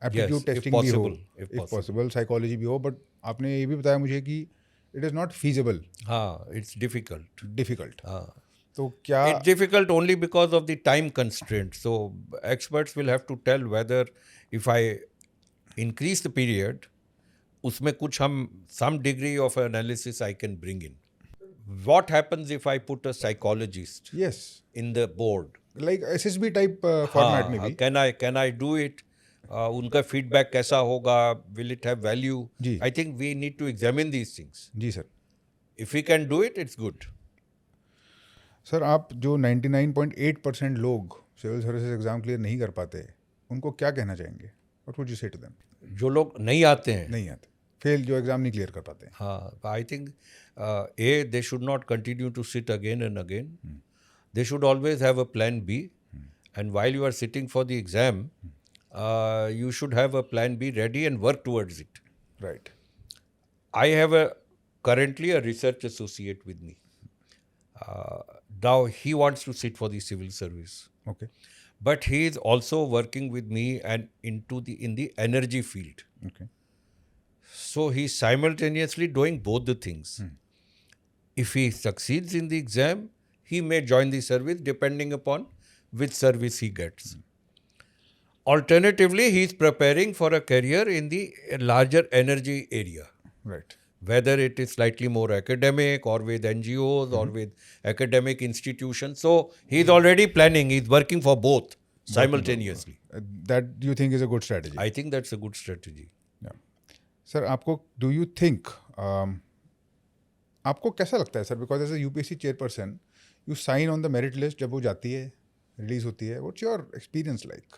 एप्टीट्यूड टेस्टिंग भी हो, इफ पॉसिबल साइकोलॉजी भी हो, बट आपने ये भी बताया मुझे कि इट इज़ नॉट फीजिबल. हाँ, it's difficult. हाँ. तो क्या It's difficult only because of the time constraint. So experts will have to tell whether if I increase the period, उसमें कुछ हम some degree of analysis I can bring in. What happens if I put a psychologist yes, in the board? like SSB type format में भी. Can I do it? उनका feedback कैसा होगा? Will it have value? जी. I think we need to examine these things. जी sir. If we can do it, it's good. Sir आप जो 99.8% लोग सिविल सर्विसेज एग्जाम क्लियर नहीं कर पाते, उनको क्या कहना चाहेंगे? What would you say to them? जो लोग नहीं आते हैं, नहीं आते, फेल, जो एग्जाम नहीं क्लियर कर पाते. हाँ, I think they should not continue to sit again and again. They should always have a plan B. And while you are sitting for the exam, you should have a plan B ready and work towards it. Right. I have currently a research associate with me. Now he wants to sit for the civil service. Okay. But he is also working with me and in the energy field. Okay. So he's simultaneously doing both the things. If he succeeds in the exam, he may join the service depending upon which service he gets. Alternatively, he is preparing for a career in the larger energy area. Right. Whether it is slightly more academic or with NGOs or with academic institutions. So he is already planning, he is working for both simultaneously. That you think is a good strategy? I think that's a good strategy. Yeah. Sir, आपको do you think आपको कैसा लगता है sir, because as a UPSC chairperson you sign on the merit list, जब वो जाती है, release होती है, what's your experience like?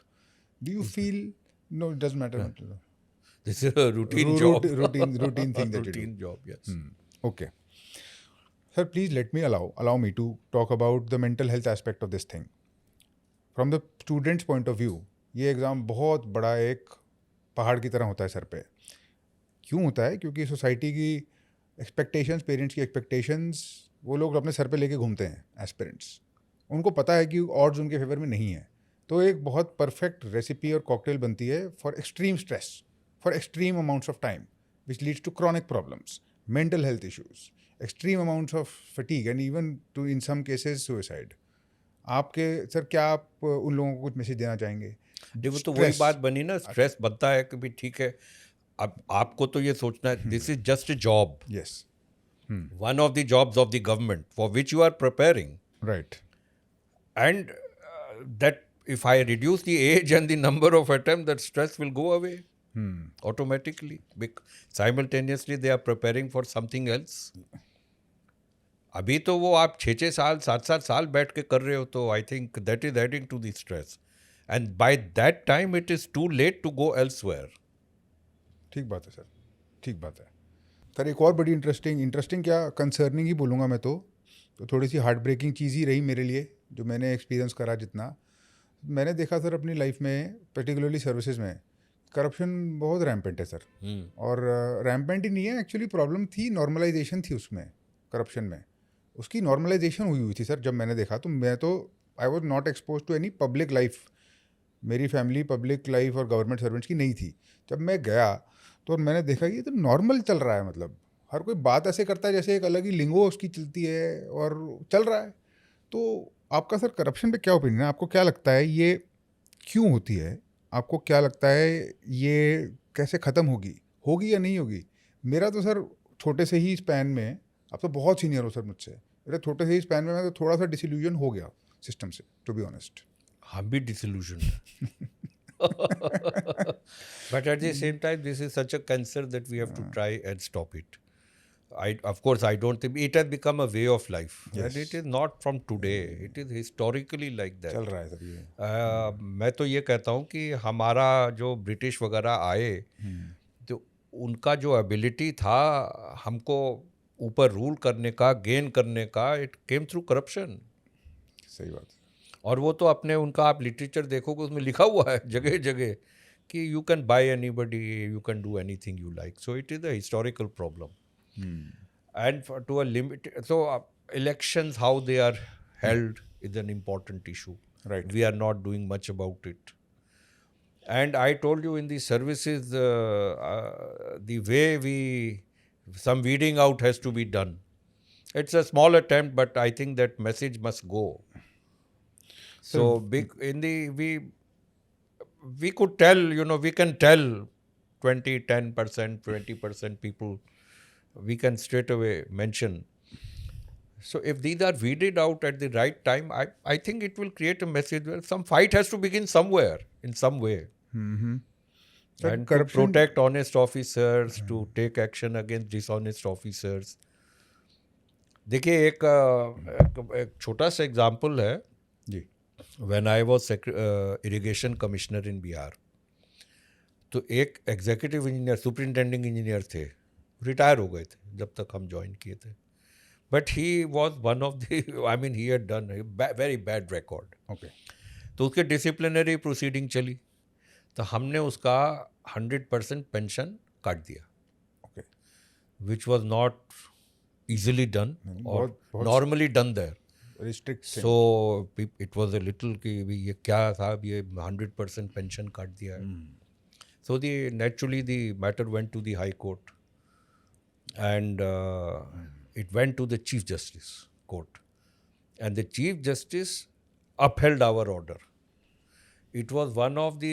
Do you feel no it doesn't matter? This is a routine job. Routine thing that you do. Routine job, yes. Okay. Sir, please let me allow me to talk about the mental health aspect of this thing. From the student's point of view, ये exam बहुत बड़ा एक पहाड़ की तरह होता है sir पे. क्यों होता है? क्योंकि सोसाइटी की एक्सपेक्टेशंस, पेरेंट्स की एक्सपेक्टेशंस, वो लोग अपने सर पे लेके घूमते हैं एस्पिरेंट्स. उनको पता है कि ऑड्स उनके फेवर में नहीं है, तो एक बहुत परफेक्ट रेसिपी और कॉकटेल बनती है for extreme stress, for extreme amounts of time, which leads to chronic problems, mental health issues, extreme amounts of fatigue, and even to in some cases suicide. आपके सर क्या आप उन लोगों को कुछ मैसेज देना चाहेंगे? देखो, तो वही बात बनी ना, स्ट्रेस बनता है कि भी ठीक है, अब आपको तो ये सोचना है this is just a job. Yes. One of the jobs of the government for which you are preparing. Right. And that if I reduce the age and the number of attempts, that stress will go away. Automatically. Simultaneously they are preparing for something else. अभी तो वो आप 6-6 साल 7-7 साल बैठ के कर रहे हो, तो I think that is adding to the stress, and by that time it is too late to go elsewhere. ठीक बात है सर, ठीक बात है सर. एक और बड़ी इंटरेस्टिंग क्या कंसर्निंग ही बोलूँगा मैं, तो थोड़ी सी हार्ट ब्रेकिंग चीज़ ही रही मेरे लिए, जो मैंने एक्सपीरियंस करा. जितना मैंने देखा सर अपनी लाइफ में, पर्टिकुलरली सर्विसेज में, करप्शन बहुत रैम्पेंट है सर. और रैम्पेंट ही नहीं है, एक्चुअली प्रॉब्लम थी, नॉर्मलाइजेशन थी उसमें, करप्शन में. उसकी नॉर्मलाइजेशन हुई थी सर. जब मैंने देखा तो मैं तो I was not expose to any public life. मेरी फैमिली पब्लिक लाइफ और गवर्नमेंट सर्वेंट्स की नहीं थी. जब मैं गया तो मैंने देखा कि ये तो नॉर्मल चल रहा है, मतलब हर कोई बात ऐसे करता है जैसे एक अलग ही लिंगो उसकी चलती है और चल रहा है. तो आपका सर करप्शन पे क्या ओपिनियन है? आपको क्या लगता है ये क्यों होती है? आपको क्या लगता है ये कैसे ख़त्म होगी? होगी या नहीं होगी? मेरा तो सर छोटे से ही स्पैन में, आप तो बहुत सीनियर हो सर मुझसे, मेरे छोटे से ही स्पैन में मैं तो थोड़ा सा डिसइल्यूजन हो गया सिस्टम से, टू बी ऑनेस्ट. हम भी disillusioned हैं. But at the same time, this is such a cancer that we have to try and stop it. Of course, I don't think it has become a way of life, and it is not from today. It is historically like that. चल रहा है sir ये. मैं तो ये कहता हूँ कि हमारा जो ब्रिटिश वगैरह आए, तो उनका जो एबिलिटी था हमको ऊपर रूल करने का, गेन करने का, इट केम थ्रू करप्शन. सही बात है. और वो तो अपने उनका आप लिटरेचर देखोगे उसमें लिखा हुआ है जगह जगह कि you can buy anybody, you can do anything you like. So it is a historical problem. And to a limit, so elections, how they are held is an important issue. Right. We are not doing much about it. And I told you in the services, the way some weeding out has to be done. It's a small attempt, but I think that message must go. So big in the we could tell, we can tell 20, 10%, 20% people. We can straight away mention. So if these are weeded out at the right time, I think it will create a message where some fight has to begin somewhere, in some way. And to protect honest officers, to take action against dishonest officers. देखिए एक छोटा सा example है. जी. When I was irrigation commissioner in Bihar, तो एक executive engineer, superintending engineer थे, retire हो गए थे जब तक हम ज्वाइन किए थे. But he was one of the, I mean he had done very bad record. Okay. तो उसके डिसिप्लिनरी प्रोसीडिंग चली, तो हमने उसका 100% पेंशन काट दिया. Okay. Which was not easily done और normally done there. Restrict. So it was a little कि ये क्या साहब, ये 100% पेंशन काट दिया है. So naturally the matter went to the high court. And it went to the Chief Justice Court. And the Chief Justice upheld our order. It was one of the,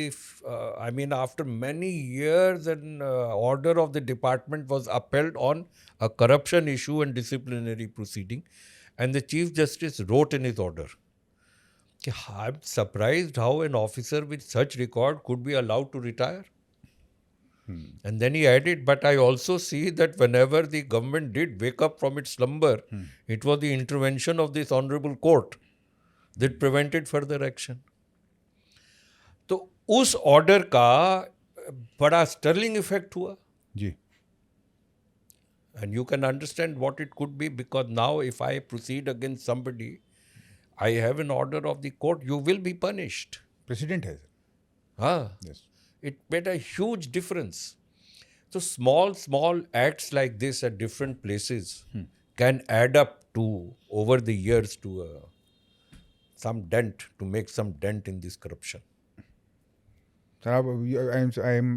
after many years, an order of the department was upheld on a corruption issue and disciplinary proceeding. And the Chief Justice wrote in his order, I'm surprised how an officer with such record could be allowed to retire. And then he added, but I also see that whenever the government did wake up from its slumber, it was the intervention of this honorable court that prevented further action. तो उस order का बड़ा Stirling effect हुआ. जी. And you can understand what it could be, because now if I proceed against somebody, I have an order of the court, you will be punished. President है. हाँ. Yes. It made a huge difference. So small acts like this at different places can add up to, over the years, to some dent, to make some dent in this corruption. I am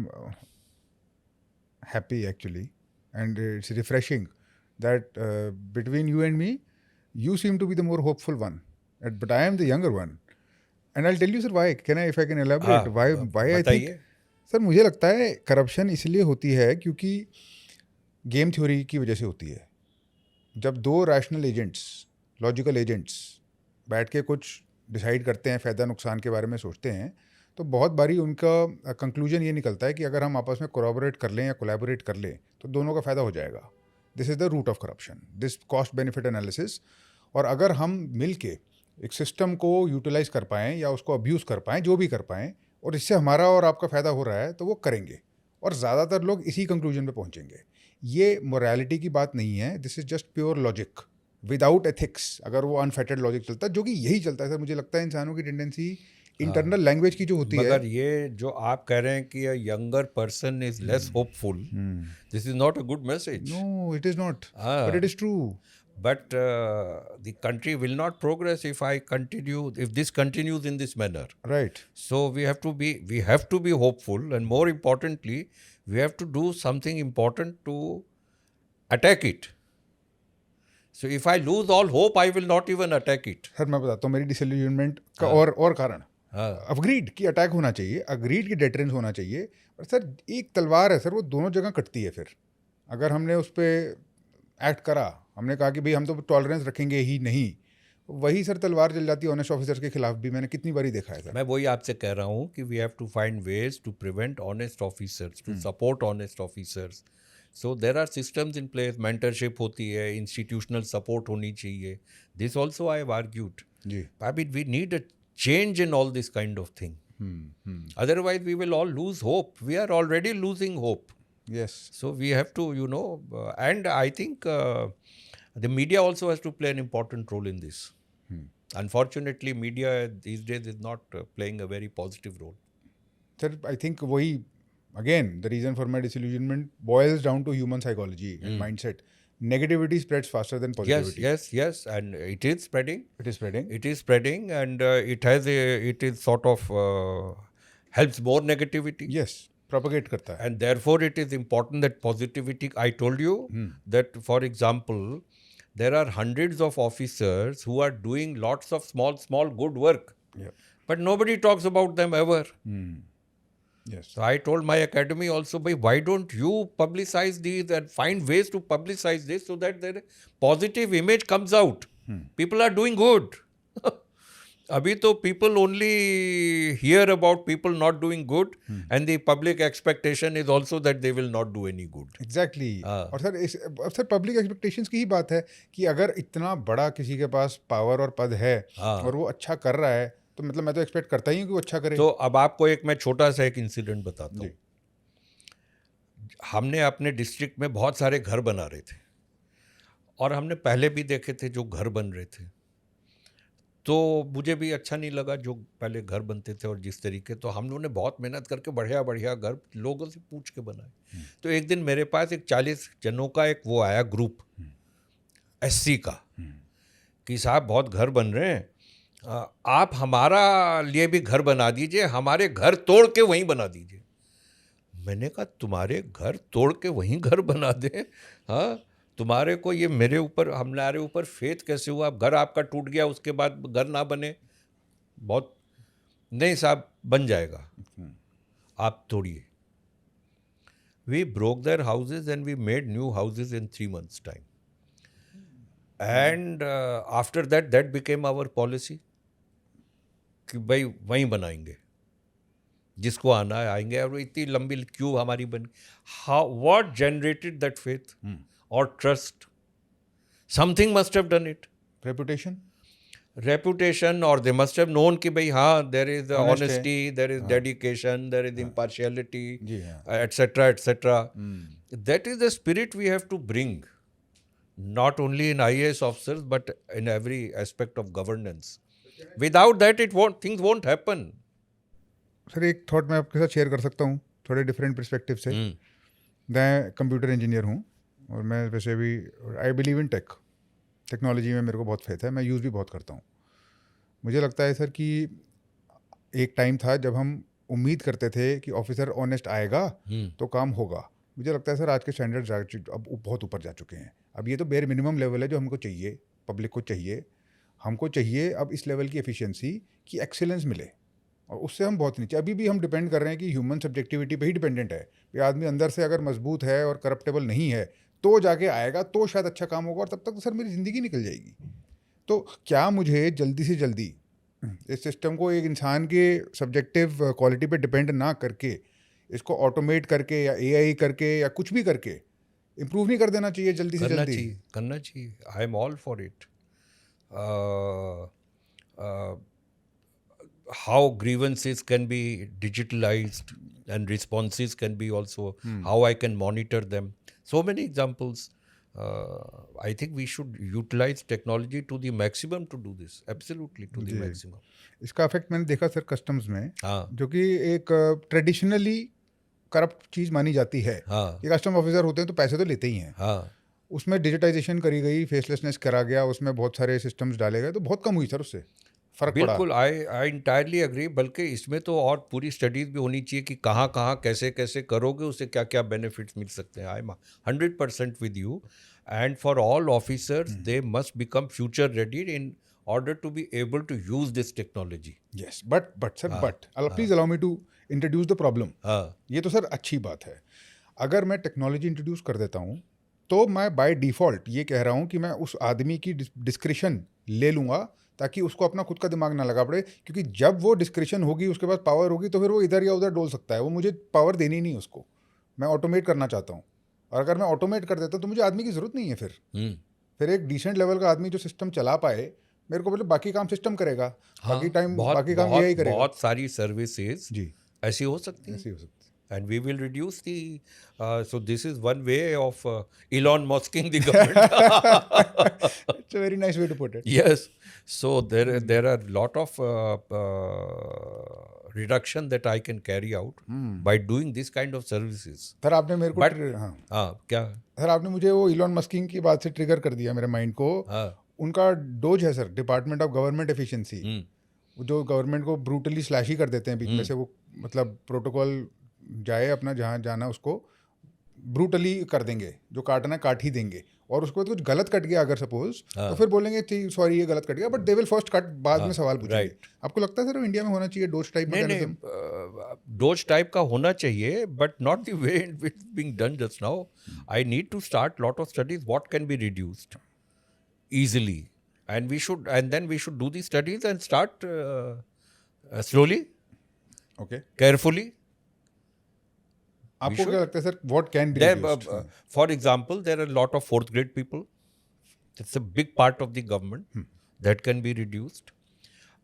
happy actually, and it's refreshing that between you and me, you seem to be the more hopeful one, but I am the younger one. And I'll tell you, sir, why. If I can elaborate, why I think. Sir मुझे लगता है corruption इसलिए होती है क्योंकि game theory की वजह से होती है. जब दो रैशनल एजेंट्स, लॉजिकल एजेंट्स बैठ के कुछ डिसाइड करते हैं, फ़ायदा नुकसान के बारे में सोचते हैं, तो बहुत बारी उनका कंक्लूजन ये निकलता है कि अगर हम आपस में कोलैबोरेट कर लें या कोलैबोरेट कर लें तो दोनों का फ़ायदा हो जाएगा. This is the root of corruption, this cost benefit analysis. और अगर हम मिल के एक सिस्टम को यूटिलाइज़ कर पाएँ या उसको अब्यूज़ कर पाएँ, जो भी कर पाएँ, और इससे हमारा और आपका फ़ायदा हो रहा है, तो वो करेंगे. और ज़्यादातर लोग इसी कंक्लूजन पे पहुंचेंगे. ये मोरालिटी की बात नहीं है, this is just pure logic without ethics. अगर वो अनफेटेड लॉजिक चलता है, जो कि यही चलता है सर, मुझे लगता है इंसानों की टेंडेंसी इंटरनल लैंग्वेज की जो होती है. मगर ये जो आप कह रहे हैं कि a younger person is less hopeful, this is not a good message. No, it is not. But it is true. But the country will not progress if this continues in this manner. Right. So we have to be hopeful, and more importantly, we have to do something important to attack it. So if I lose all hope, I will not even attack it. Sir मैं बताता हूँ मेरी disillusionment का और कारण agreed की attack होना चाहिए, अग्रीड की डेटरेंस होना चाहिए, पर सर एक तलवार है सर, वो दोनों जगह कटती है। फिर अगर हमने उस पर एक्ट करा, हमने कहा कि भाई हम तो टॉलरेंस रखेंगे ही नहीं, वही सर तलवार चल जाती है ऑनेस्ट ऑफिसर्स के खिलाफ भी। मैंने कितनी बारी देखा है सर। मैं वही आपसे कह रहा हूँ कि we have to find ways to prevent honest officers, to support honest officers. So there are systems in place, mentorship होती है, इंस्टीट्यूशनल सपोर्ट होनी चाहिए। This also I have argued. जी, I mean, we need a change in all this kind of thing. Otherwise, we will all lose hope. We are already losing hope. Yes, So we have to, and I think the media also has to play an important role in this. Unfortunately, media these days is not playing a very positive role. Sir I think वही again the reason for my disillusionment boils down to human psychology and mindset. Negativity spreads faster than positivity. Yes, and it is spreading. It is spreading. It is spreading, and it is sort of helps more negativity. Yes, propagate करता है. And therefore, it is important that positivity. I told you that, for example, there are hundreds of officers who are doing lots of small good work, Yeah. but nobody talks about them ever. Yes. So I told my academy also, why don't you publicize these and find ways to publicize this so that their positive image comes out. People are doing good. Abhi to people only hear about people not doing good, and the public expectation is also that they will not do any good. Exactly. और sir public expectations की ही बात है कि अगर इतना बड़ा किसी के पास पावर और पद है और वो अच्छा कर रहा है, तो मतलब मैं तो एक्सपेक्ट करता ही हूँ कि वो अच्छा करे. तो अब आपको मैं छोटा सा एक इंसिडेंट बताता हूँ. हमने अपने डिस्ट्रिक्ट में बहुत सारे घर बना रहे थे, और हमने पहले भी देखे थे जो घर बन रहे थे, तो मुझे भी अच्छा नहीं लगा जो पहले घर बनते थे और जिस तरीके. तो हम लोगों ने बहुत मेहनत करके बढ़िया बढ़िया घर लोगों से पूछ के बनाए. तो एक दिन मेरे पास एक 40 जनों का एक वो आया ग्रुप SC का, कि साहब बहुत घर बन रहे हैं, आप हमारा लिए भी घर बना दीजिए, हमारे घर तोड़ के वहीं बना दीजिए. मैंने कहा तुम्हारे घर तोड़ के वहीं घर बना दें? हाँ, तुम्हारे को ये मेरे ऊपर, हमारे ऊपर फेथ कैसे हुआ? घर आपका टूट गया उसके बाद घर ना बने? बहुत नहीं साहब, बन जाएगा, आप तोड़िए. We broke their houses and we made new houses in 3 months' time. And after that became our policy कि भाई वहीं बनाएंगे, जिसको आना है आएंगे. और इतनी लंबी क्यों हमारी बन. What generated that faith or trust? Something must have done it. Reputation, or they must have known कि भाई हाँ, there is honesty, there is dedication, there is impartiality, etc. That is the spirit we have to bring, not only in IAS officers but in every aspect of governance. Without that, things won't happen. Sir एक thought मैं आपके साथ share कर सकता हूँ थोड़े different perspective से. मैं कंप्यूटर इंजीनियर हूँ, और मैं वैसे भी आई बिलीव इन टेक्नोलॉजी में मेरे को बहुत फेथ है, मैं यूज़ भी बहुत करता हूँ. मुझे लगता है सर कि एक टाइम था जब हम उम्मीद करते थे कि ऑफिसर ऑनेस्ट आएगा तो काम होगा. मुझे लगता है सर आज के स्टैंडर्ड्स अब बहुत ऊपर जा चुके हैं. अब ये तो बेयर मिनिमम लेवल है जो हमको चाहिए, पब्लिक को चाहिए. हमको चाहिए अब इस लेवल की एफिशिएंसी कि एक्सीलेंस मिले, और उससे हम बहुत नीचे. अभी भी हम डिपेंड कर रहे हैं कि ह्यूमन सब्जेक्टिविटी पे ही डिपेंडेंट है. ये आदमी अंदर से अगर मजबूत है और करप्टेबल नहीं है तो जाके आएगा, तो शायद अच्छा काम होगा, और तब तक तो सर मेरी ज़िंदगी निकल जाएगी. तो क्या मुझे जल्दी से जल्दी इस सिस्टम को एक इंसान के सब्जेक्टिव क्वालिटी पे डिपेंड ना करके इसको ऑटोमेट करके या AI करके या कुछ भी करके इम्प्रूव नहीं कर देना चाहिए जल्दी से जल्दी? करना चाहिए. I am all for it. How grievances can be digitalized and responses can be also, how I can monitor them. So many examples. I think we should utilize technology to the maximum to do this. Absolutely, to the maximum. इसका effect मैंने देखा sir customs में, हाँ. जो कि एक traditionally corrupt चीज़ मानी जाती है. हाँ. ये कस्टम ऑफिसर होते हैं तो पैसे तो लेते ही हैं. हाँ. उसमें डिजिटाइजेशन करी गई, फेसलेसनेस करा गया, उसमें बहुत सारे सिस्टम्स डाले गए, तो बहुत कम हुई सर, उससे फर्क पड़ा. बिल्कुल, आई इंटायरली एग्री. बल्कि इसमें तो और पूरी स्टडीज भी होनी चाहिए कि कहाँ कहाँ कैसे कैसे करोगे, उससे क्या क्या बेनिफिट्स मिल सकते हैं. I am 100% with you. And for all officers, they must become future ready in order to be able to use this technology. Yes, but sir, please allow me to introduce the problem. हाँ, ये तो sir अच्छी बात है. अगर मैं technology introduce कर देता हूँ तो मैं बाय डिफ़ॉल्ट ये कह रहा हूँ कि मैं उस आदमी की डिस्क्रिशन ले लूँगा ताकि उसको अपना खुद का दिमाग ना लगा पड़े, क्योंकि जब वो डिस्क्रिशन होगी, उसके पास पावर होगी, तो फिर वो इधर या उधर डोल सकता है. वो मुझे पावर देनी नहीं उसको. मैं ऑटोमेट करना चाहता हूँ, और अगर मैं ऑटोमेट कर देता हूँ तो मुझे आदमी की ज़रूरत नहीं है. फिर एक डिसेंट लेवल का आदमी जो सिस्टम चला पाए, मेरे को बोले बाकी काम सिस्टम करेगा, बाकी टाइम बाकी काम यही करेगा. बहुत सारी सर्विसेज जी, ऐसी हो सकती ऐसे हैं. ही हो सकता है. And we will reduce the. So this is one way of Elon Musking the government. It's a very nice way to put it. Yes. So there are lot of reduction that I can carry out by doing this kind of services. Sir आपने मेरे को But- हाँ हाँ, क्या? Sir आपने मुझे वो Elon मस्किंग की बात से ट्रिगर कर दिया मेरे माइंड को. हाँ. उनका डोज है sir, department of government efficiency, जो गवर्नमेंट को ब्रूटली स्लैश ही कर देते हैं बीच में से. वो मतलब प्रोटोकॉल जाए अपना जहाँ जाना, उसको ब्रूटली कर देंगे, जो काटना है काट ही देंगे, और उसको कुछ गलत कट गया अगर सपोज, तो फिर बोलेंगे ठीक सॉरी ये गलत कट गया, but they will first cut, बाद में सवाल पूछेंगे. right. आपको लगता है सर इंडिया में होना चाहिए डोज टाइप नहीं मैकेनिज्म? डोज टाइप का होना चाहिए, but not the way it's being done just now. I need to start lot of studies what can be reduced easily, and then we should do the studies and start slowly, okay, carefully. आपको क्या लगता है sir what can B There, for example, there are a lot of fourth grade people. That's a big part of the government that can be reduced.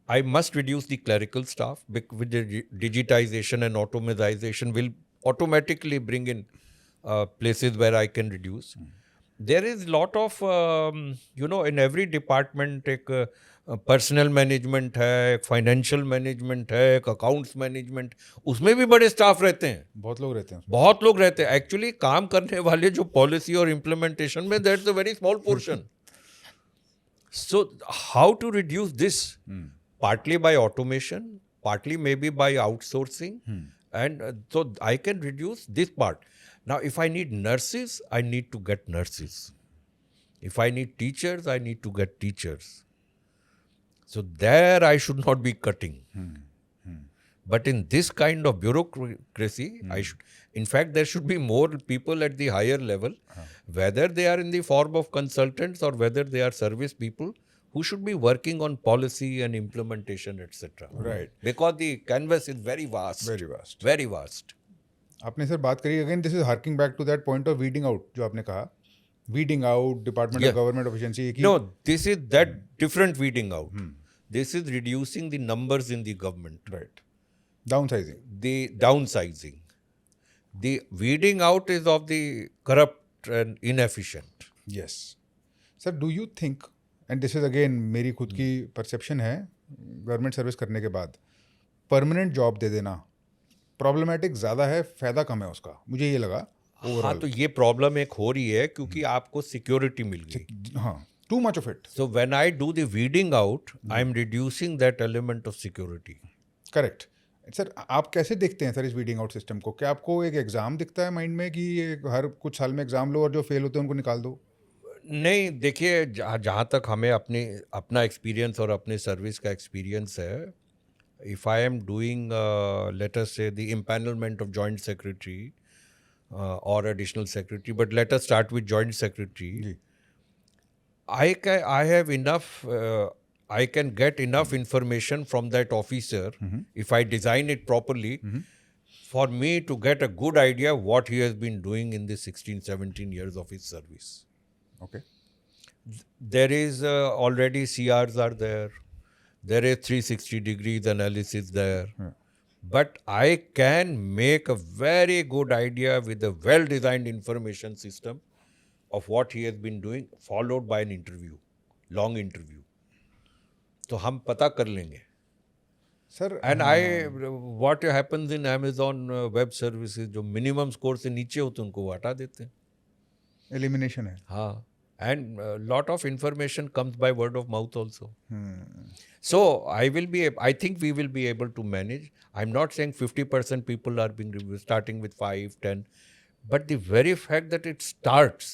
I must reduce the clerical staff with the digitization and automation will automatically bring in places where I can reduce. There is lot of in every department एक personal management है, एक financial management है, एक accounts management, उसमें भी बड़े staff रहते हैं. बहुत लोग रहते हैं उसमें. बहुत लोग रहते हैं. एक्चुअली काम करने वाले जो पॉलिसी और इम्प्लीमेंटेशन में, that's a very small portion. So how to reduce this? Partly by automation, partly maybe by outsourcing, and so I can reduce this part. Now, if I need nurses, I need to get nurses. If I need teachers, I need to get teachers. So there I should not be cutting. But in this kind of bureaucracy, in fact, there should be more people at the higher level, whether they are in the form of consultants or whether they are service people, who should be working on policy and implementation, etc. Right. Because the canvas is very vast. Very vast. Very vast. आपने sir बात करी again, this is harking back to that point of weeding out जो आपने कहा. Weeding out, department of Yeah. Government efficiency. No, this is that different weeding out. This is reducing the numbers in the government. Right, down sizing. The downsizing. The weeding out is of the corrupt and inefficient. Yes sir, do you think, and this is again मेरी खुद की perception है government service करने के बाद, permanent job दे देना problematic ज़्यादा है, फ़ायदा कम है उसका, मुझे ये लगा. हाँ, तो ये प्रॉब्लम एक हो रही है क्योंकि आपको सिक्योरिटी मिल गई. हाँ, too much of it. So when I do the weeding out, I'm reducing that element of security. Correct. Sir आप कैसे देखते हैं सर इस वीडिंग आउट सिस्टम को? क्या आपको एक एग्ज़ाम दिखता है माइंड में कि ये हर कुछ साल में एग्ज़ाम लो और जो फेल होते हैं उनको निकाल दो? नहीं, देखिए जहाँ तक हमें अपना एक्सपीरियंस और अपने सर्विस का एक्सपीरियंस है, if I am doing let us say the empanelment of joint secretary और additional secretary, but let us start with joint secretary. जी. I can get enough information from that officer if I design it properly for me to get a good idea what he has been doing in the 16-17 years of his service. Okay. There is already CRs are there. There is 360 degrees analysis there. But I can make a very good idea with a well-designed information system of what he has been doing, followed by an interview, long interview. तो हम पता कर लेंगे. Sir And what happens in Amazon web services, जो minimum score से नीचे होते हैं उनको वो हटा देते हैं. एलिमिनेशन है. हाँ. And lot of information comes by word of mouth also. So I think we will be able to manage. I'm not saying 50% people are being reviewed, starting with 5, 10, but the very fact that it starts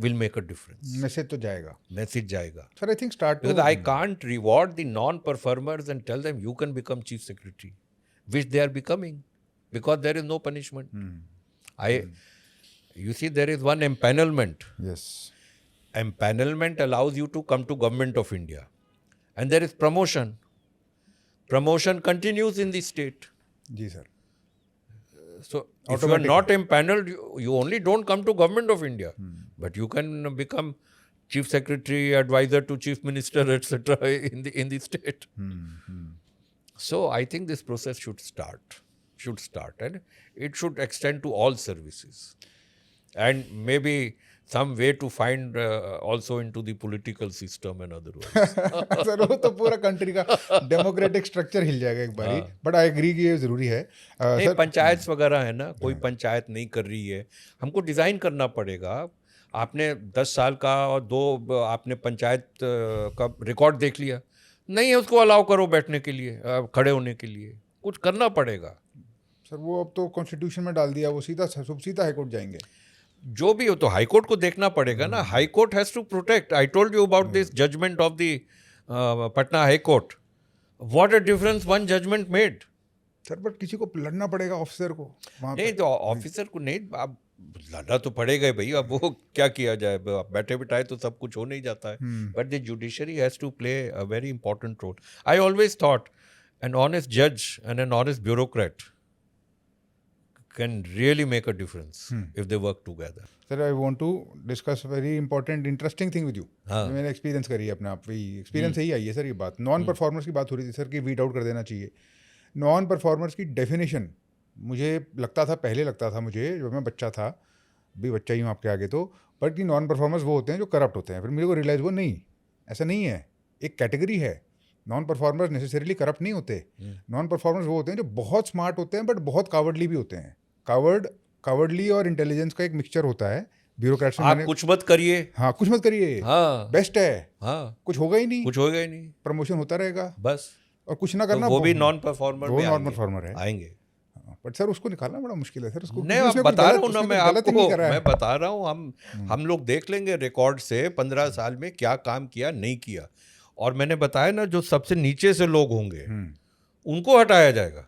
will make a difference. Message तो जाएगा Message जाएगा. Sir. I think start Because I can't reward the non-performers and tell them you can become chief secretary, which they are becoming, because there is no punishment. You see, there is one empanelment. Yes Empanelment allows you to come to Government of India. And there is promotion. Promotion continues in the state. जी sir. So if you are not empaneled, you only don't come to Government of India. But you can become chief secretary, advisor to chief minister, etc. in the state. So I think this process should start, and it should extend to all services, and maybe some way to find also into the political system and otherwise. Sir वो तो पूरा country का democratic structure हिल जाएगा एक बारी. But I agree कि ये जरूरी है. नहीं, पंचायत वगैरह है ना, कोई पंचायत नहीं कर रही है, हमको डिज़ाइन करना पड़ेगा. आपने 10 साल का और 2 आपने पंचायत का रिकॉर्ड देख लिया, नहीं है उसको अलाउ करो बैठने के लिए, खड़े होने के लिए, कुछ करना पड़ेगा. सर वो अब तो कॉन्स्टिट्यूशन में डाल दिया, वो सीधा हाईकोर्ट जाएंगे. जो भी हो तो हाई कोर्ट को देखना पड़ेगा ना. High court has to protect. I told you about this judgement of the Patna high court. What a difference one judgement made. Sir but किसी को लड़ना पड़ेगा ऑफिसर को वहाँ नहीं तो ऑफिसर को नहीं, अब लड़ना तो पड़ेगा ही भाई. अब वो क्या किया जाए, बैठे बिठाए तो सब कुछ हो नहीं जाता है. But the judiciary has to play a very important role. I always thought an honest जज and an honest bureaucrat can really make a difference if they work together. Sir, I want to discuss a very important, interesting thing with you. मैंने experience करी है अपने आप. वही experience से ही आई है sir ये बात. नॉन परफॉर्मर्स की बात हो रही थी सर कि वीट आउट कर देना चाहिए. नॉन परफॉर्मर्स की डेफिनेशन मुझे लगता था, पहले लगता था मुझे जब मैं बच्चा था, भी बच्चा ही हूँ आपके आगे तो, बट कि नॉन परफॉर्मर्स वो होते हैं जो करप्ट होते हैं. फिर मेरे को रियलाइज़ हुआ नहीं, ऐसा नहीं है. एक कैटेगरी है. नॉन परफॉर्मर्स नेसेसरीली करप्ट नहीं होते. नॉन परफॉर्मर्स वो होते हैं जो बहुत स्मार्ट होते हैं बट बहुत कावर्डली भी होते हैं. कावर्डली और इंटेलिजेंस का एक मिक्सचर होता है. ब्यूरोक्रेट्स में आप कुछ मत करिए. हाँ, कुछ मत करिए. हाँ, बेस्ट है. हाँ, कुछ होगा ही नहीं. कुछ होगा ही नहीं. प्रमोशन होता रहेगा बस. और कुछ ना करना. तो वो भी नॉन परफॉर्मर में नॉन परफॉर्मर है. आएंगे. बट सर उसको निकालना बड़ा मुश्किल है सर. उसको नहीं, मैं बता रहा हूँ ना, मैं आपको मैं बता रहा हूँ. हम लोग देख लेंगे रिकॉर्ड से 15 साल में क्या काम किया, नहीं किया. और मैंने बताया ना, जो सबसे नीचे से लोग होंगे उनको हटाया जाएगा.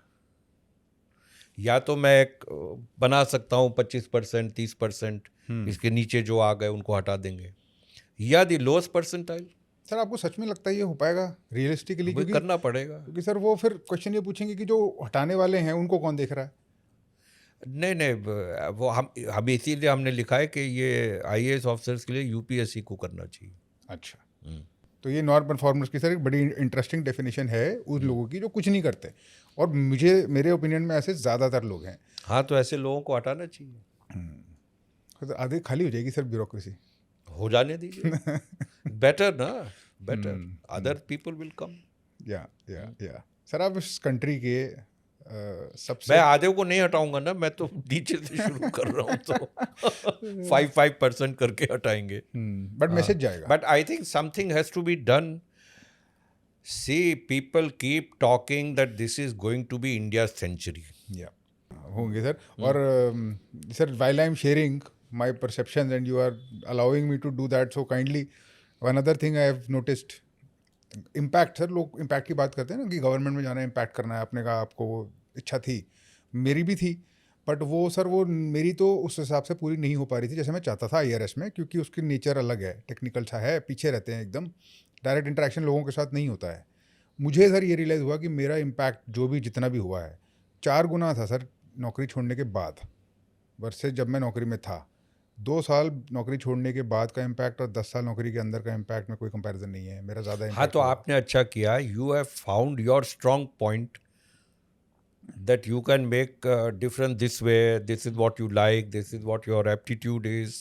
या तो मैं एक बना सकता हूँ 25%, 30%, इसके नीचे जो आ गए उनको हटा देंगे, या दी लोएस्ट परसेंटाइल. सर आपको सच में लगता है ये हो पाएगा रियलिस्टिकली? क्योंकि करना पड़ेगा. क्योंकि सर वो फिर क्वेश्चन ये पूछेंगे कि जो हटाने वाले हैं उनको कौन देख रहा है. नहीं, वो हम इसीलिए हमने लिखा है कि ये IAS ऑफिसर्स के लिए UPSC को करना चाहिए. अच्छा, तो ये नॉन परफॉर्मर्स की सर एक बड़ी इंटरेस्टिंग डेफिनेशन है उन लोगों की जो कुछ नहीं करते. और मेरे ओपिनियन में ऐसे ज़्यादातर लोग हैं. हाँ, तो ऐसे लोगों को हटाना चाहिए. तो आधे खाली हो जाएगी सर ब्यूरोक्रेसी. हो जाने दीजिए. बेटर ना, better. Other people will come. या सर आप इस कंट्री के सबसे, मैं आधे को नहीं हटाऊंगा ना, मैं तो नीचे से शुरू कर रहा हूँ. तो 5% करके हटाएंगे. बट मैसेज जाएगा. But I think something has to be done. See, people keep talking that this is going to be India's century. होंगे सर. और sir while I am sharing my perceptions and you are allowing me to do that so kindly, one other thing I have noticed, impact. Sir लोग impact की बात करते हैं ना कि government में जाना है, impact करना है. आपने कहा आपको वो इच्छा थी, मेरी भी थी, बट वो सर वो मेरी तो उस हिसाब से पूरी नहीं हो पा रही थी जैसे मैं चाहता था IRS में, क्योंकि उसकी नेचर अलग है, टेक्निकल सा है, पीछे रहते हैं एकदम, डायरेक्ट इंटरेक्शन लोगों के साथ नहीं होता है. मुझे सर ये रियलाइज़ हुआ कि मेरा इम्पैक्ट जो भी जितना भी हुआ है 4 गुना था सर नौकरी छोड़ने के बाद वर्सेस जब मैं नौकरी में था. 2 साल नौकरी छोड़ने के बाद का इम्पैक्ट और 10 साल नौकरी के अंदर का इम्पैक्ट में कोई कंपैरिजन नहीं है. मेरा ज़्यादा. हाँ, तो आपने अच्छा किया. You have found your strong point that you can make difference this way. This is what you like. This is what your aptitude is.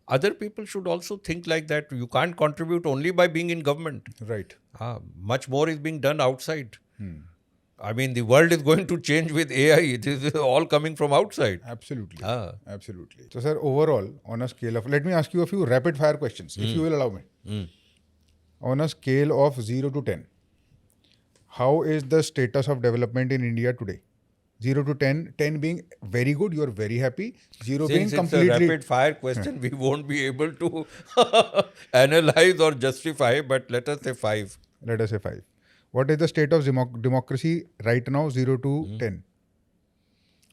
Other people should also think like that. You can't contribute only by being in government. Right. Much more is being done outside. I mean, the world is going to change with AI. It is all coming from outside. Absolutely. Absolutely. So, sir, overall, on a scale of, let me ask you a few rapid fire questions, if you will allow me. On a scale of 0 to 10, how is the status of development in India today? 0 to 10, 10 being very good, you are very happy, 0 being Since it's a completely rapid fire question, we won't be able to analyze or justify, but let us say 5. let us say 5. What is the state of democracy right now, 0 to 10?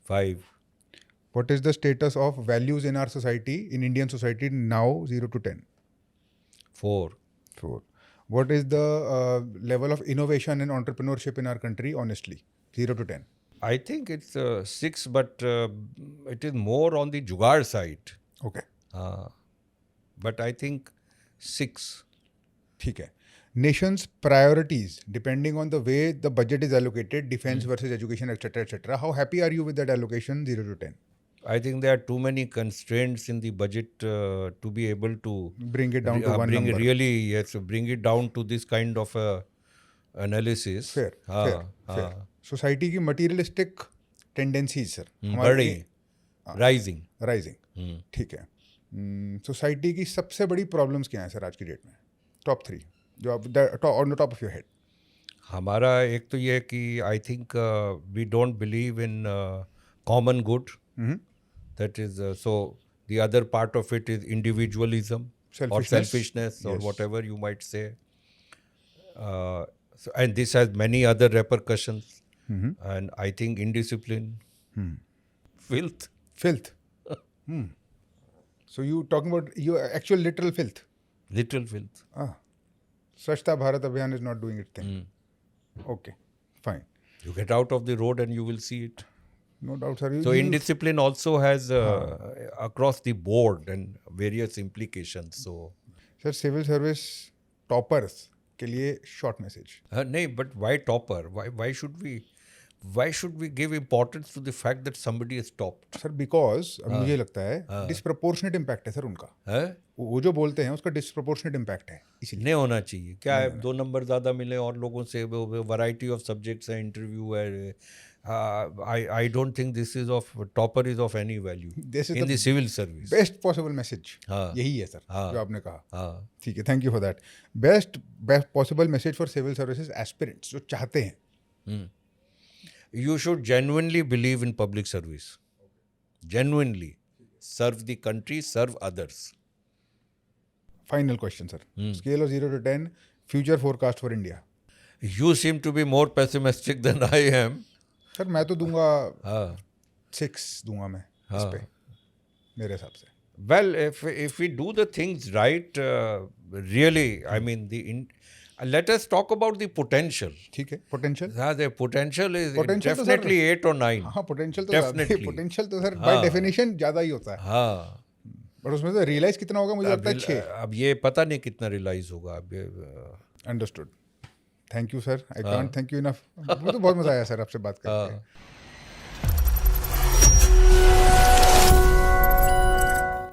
5. What is the status of values in our society, in Indian society now, 0 to 10? 4. 4. What is the level of innovation and entrepreneurship in our country, honestly, 0 to 10? I think it's 6, but it is more on the jugaad side. Okay. But I think 6. ठीक है. Nation's priorities, depending on the way the budget is allocated, defense versus education, etc., etc. How happy are you with that allocation, 0 to 10? I think there are too many constraints in the budget to be able to Bring it down to one bring number. bring it down to this kind of analysis. Fair, fair. Society की materialistic tendencies, sir. बड़ी rising. Rising. ठीक है. Society की सबसे बड़ी problems क्या हैं sir आज की डेट में? Top 3. जो आप on the top of your head. हमारा एक तो ये है कि I think we don't believe in common good. That is so the other part of it is individualism or selfishness or whatever you might say. So, and this has many other repercussions. And I think indiscipline, filth. So you talking about your actual literal filth? Literal filth. Swachhta Bharat Abhiyan is not doing its thing. Okay, fine. You get out of the road and you will see it. No doubt, sir. So indiscipline also has across the board and various implications. So, sir, civil service toppers के लिए short message. नहीं, but why topper? Why should we give importance to the fact that somebody is topped? Sir, because मुझे लगता है disproportionate impact है sir उनका. वो जो बोलते हैं उसका disproportionate impact है. इसीलिए नहीं होना चाहिए. क्या है 2 नंबर ज़्यादा मिले और लोगों से वैरायटी ऑफ सब्जेक्ट्स है, इंटरव्यू है. I don't think this is of topper is of any value in the civil service. Best possible message. यही है सर जो आपने कहा. ठीक है, thank you for that. Best possible message for civil services aspirants जो चाहते हैं. You should genuinely believe in public service. Genuinely serve the country, serve others. Final question, sir. Scale of 0 to 10, future forecast for India. You seem to be more pessimistic than I am. Sir मैं तो दूंगा 6 दूंगा मैं इस पे मेरे हिसाब से. Well, if we do the things right, really, I mean let us talk about the potential. ठीक है, potential. हाँ, the potential is Potential definitely 8 or 9. हाँ, potential तो Definitely. potential तो सर by definition ज़्यादा ही होता है. हाँ. बट उसमें तो रियलाइज कितना होगा मुझे लगता है 6. अब ये पता नहीं कितना रियलाइज होगा. Understood. Thank you sir. I can't thank you enough. मुझे तो बहुत मजा आया सर आपसे बात करके.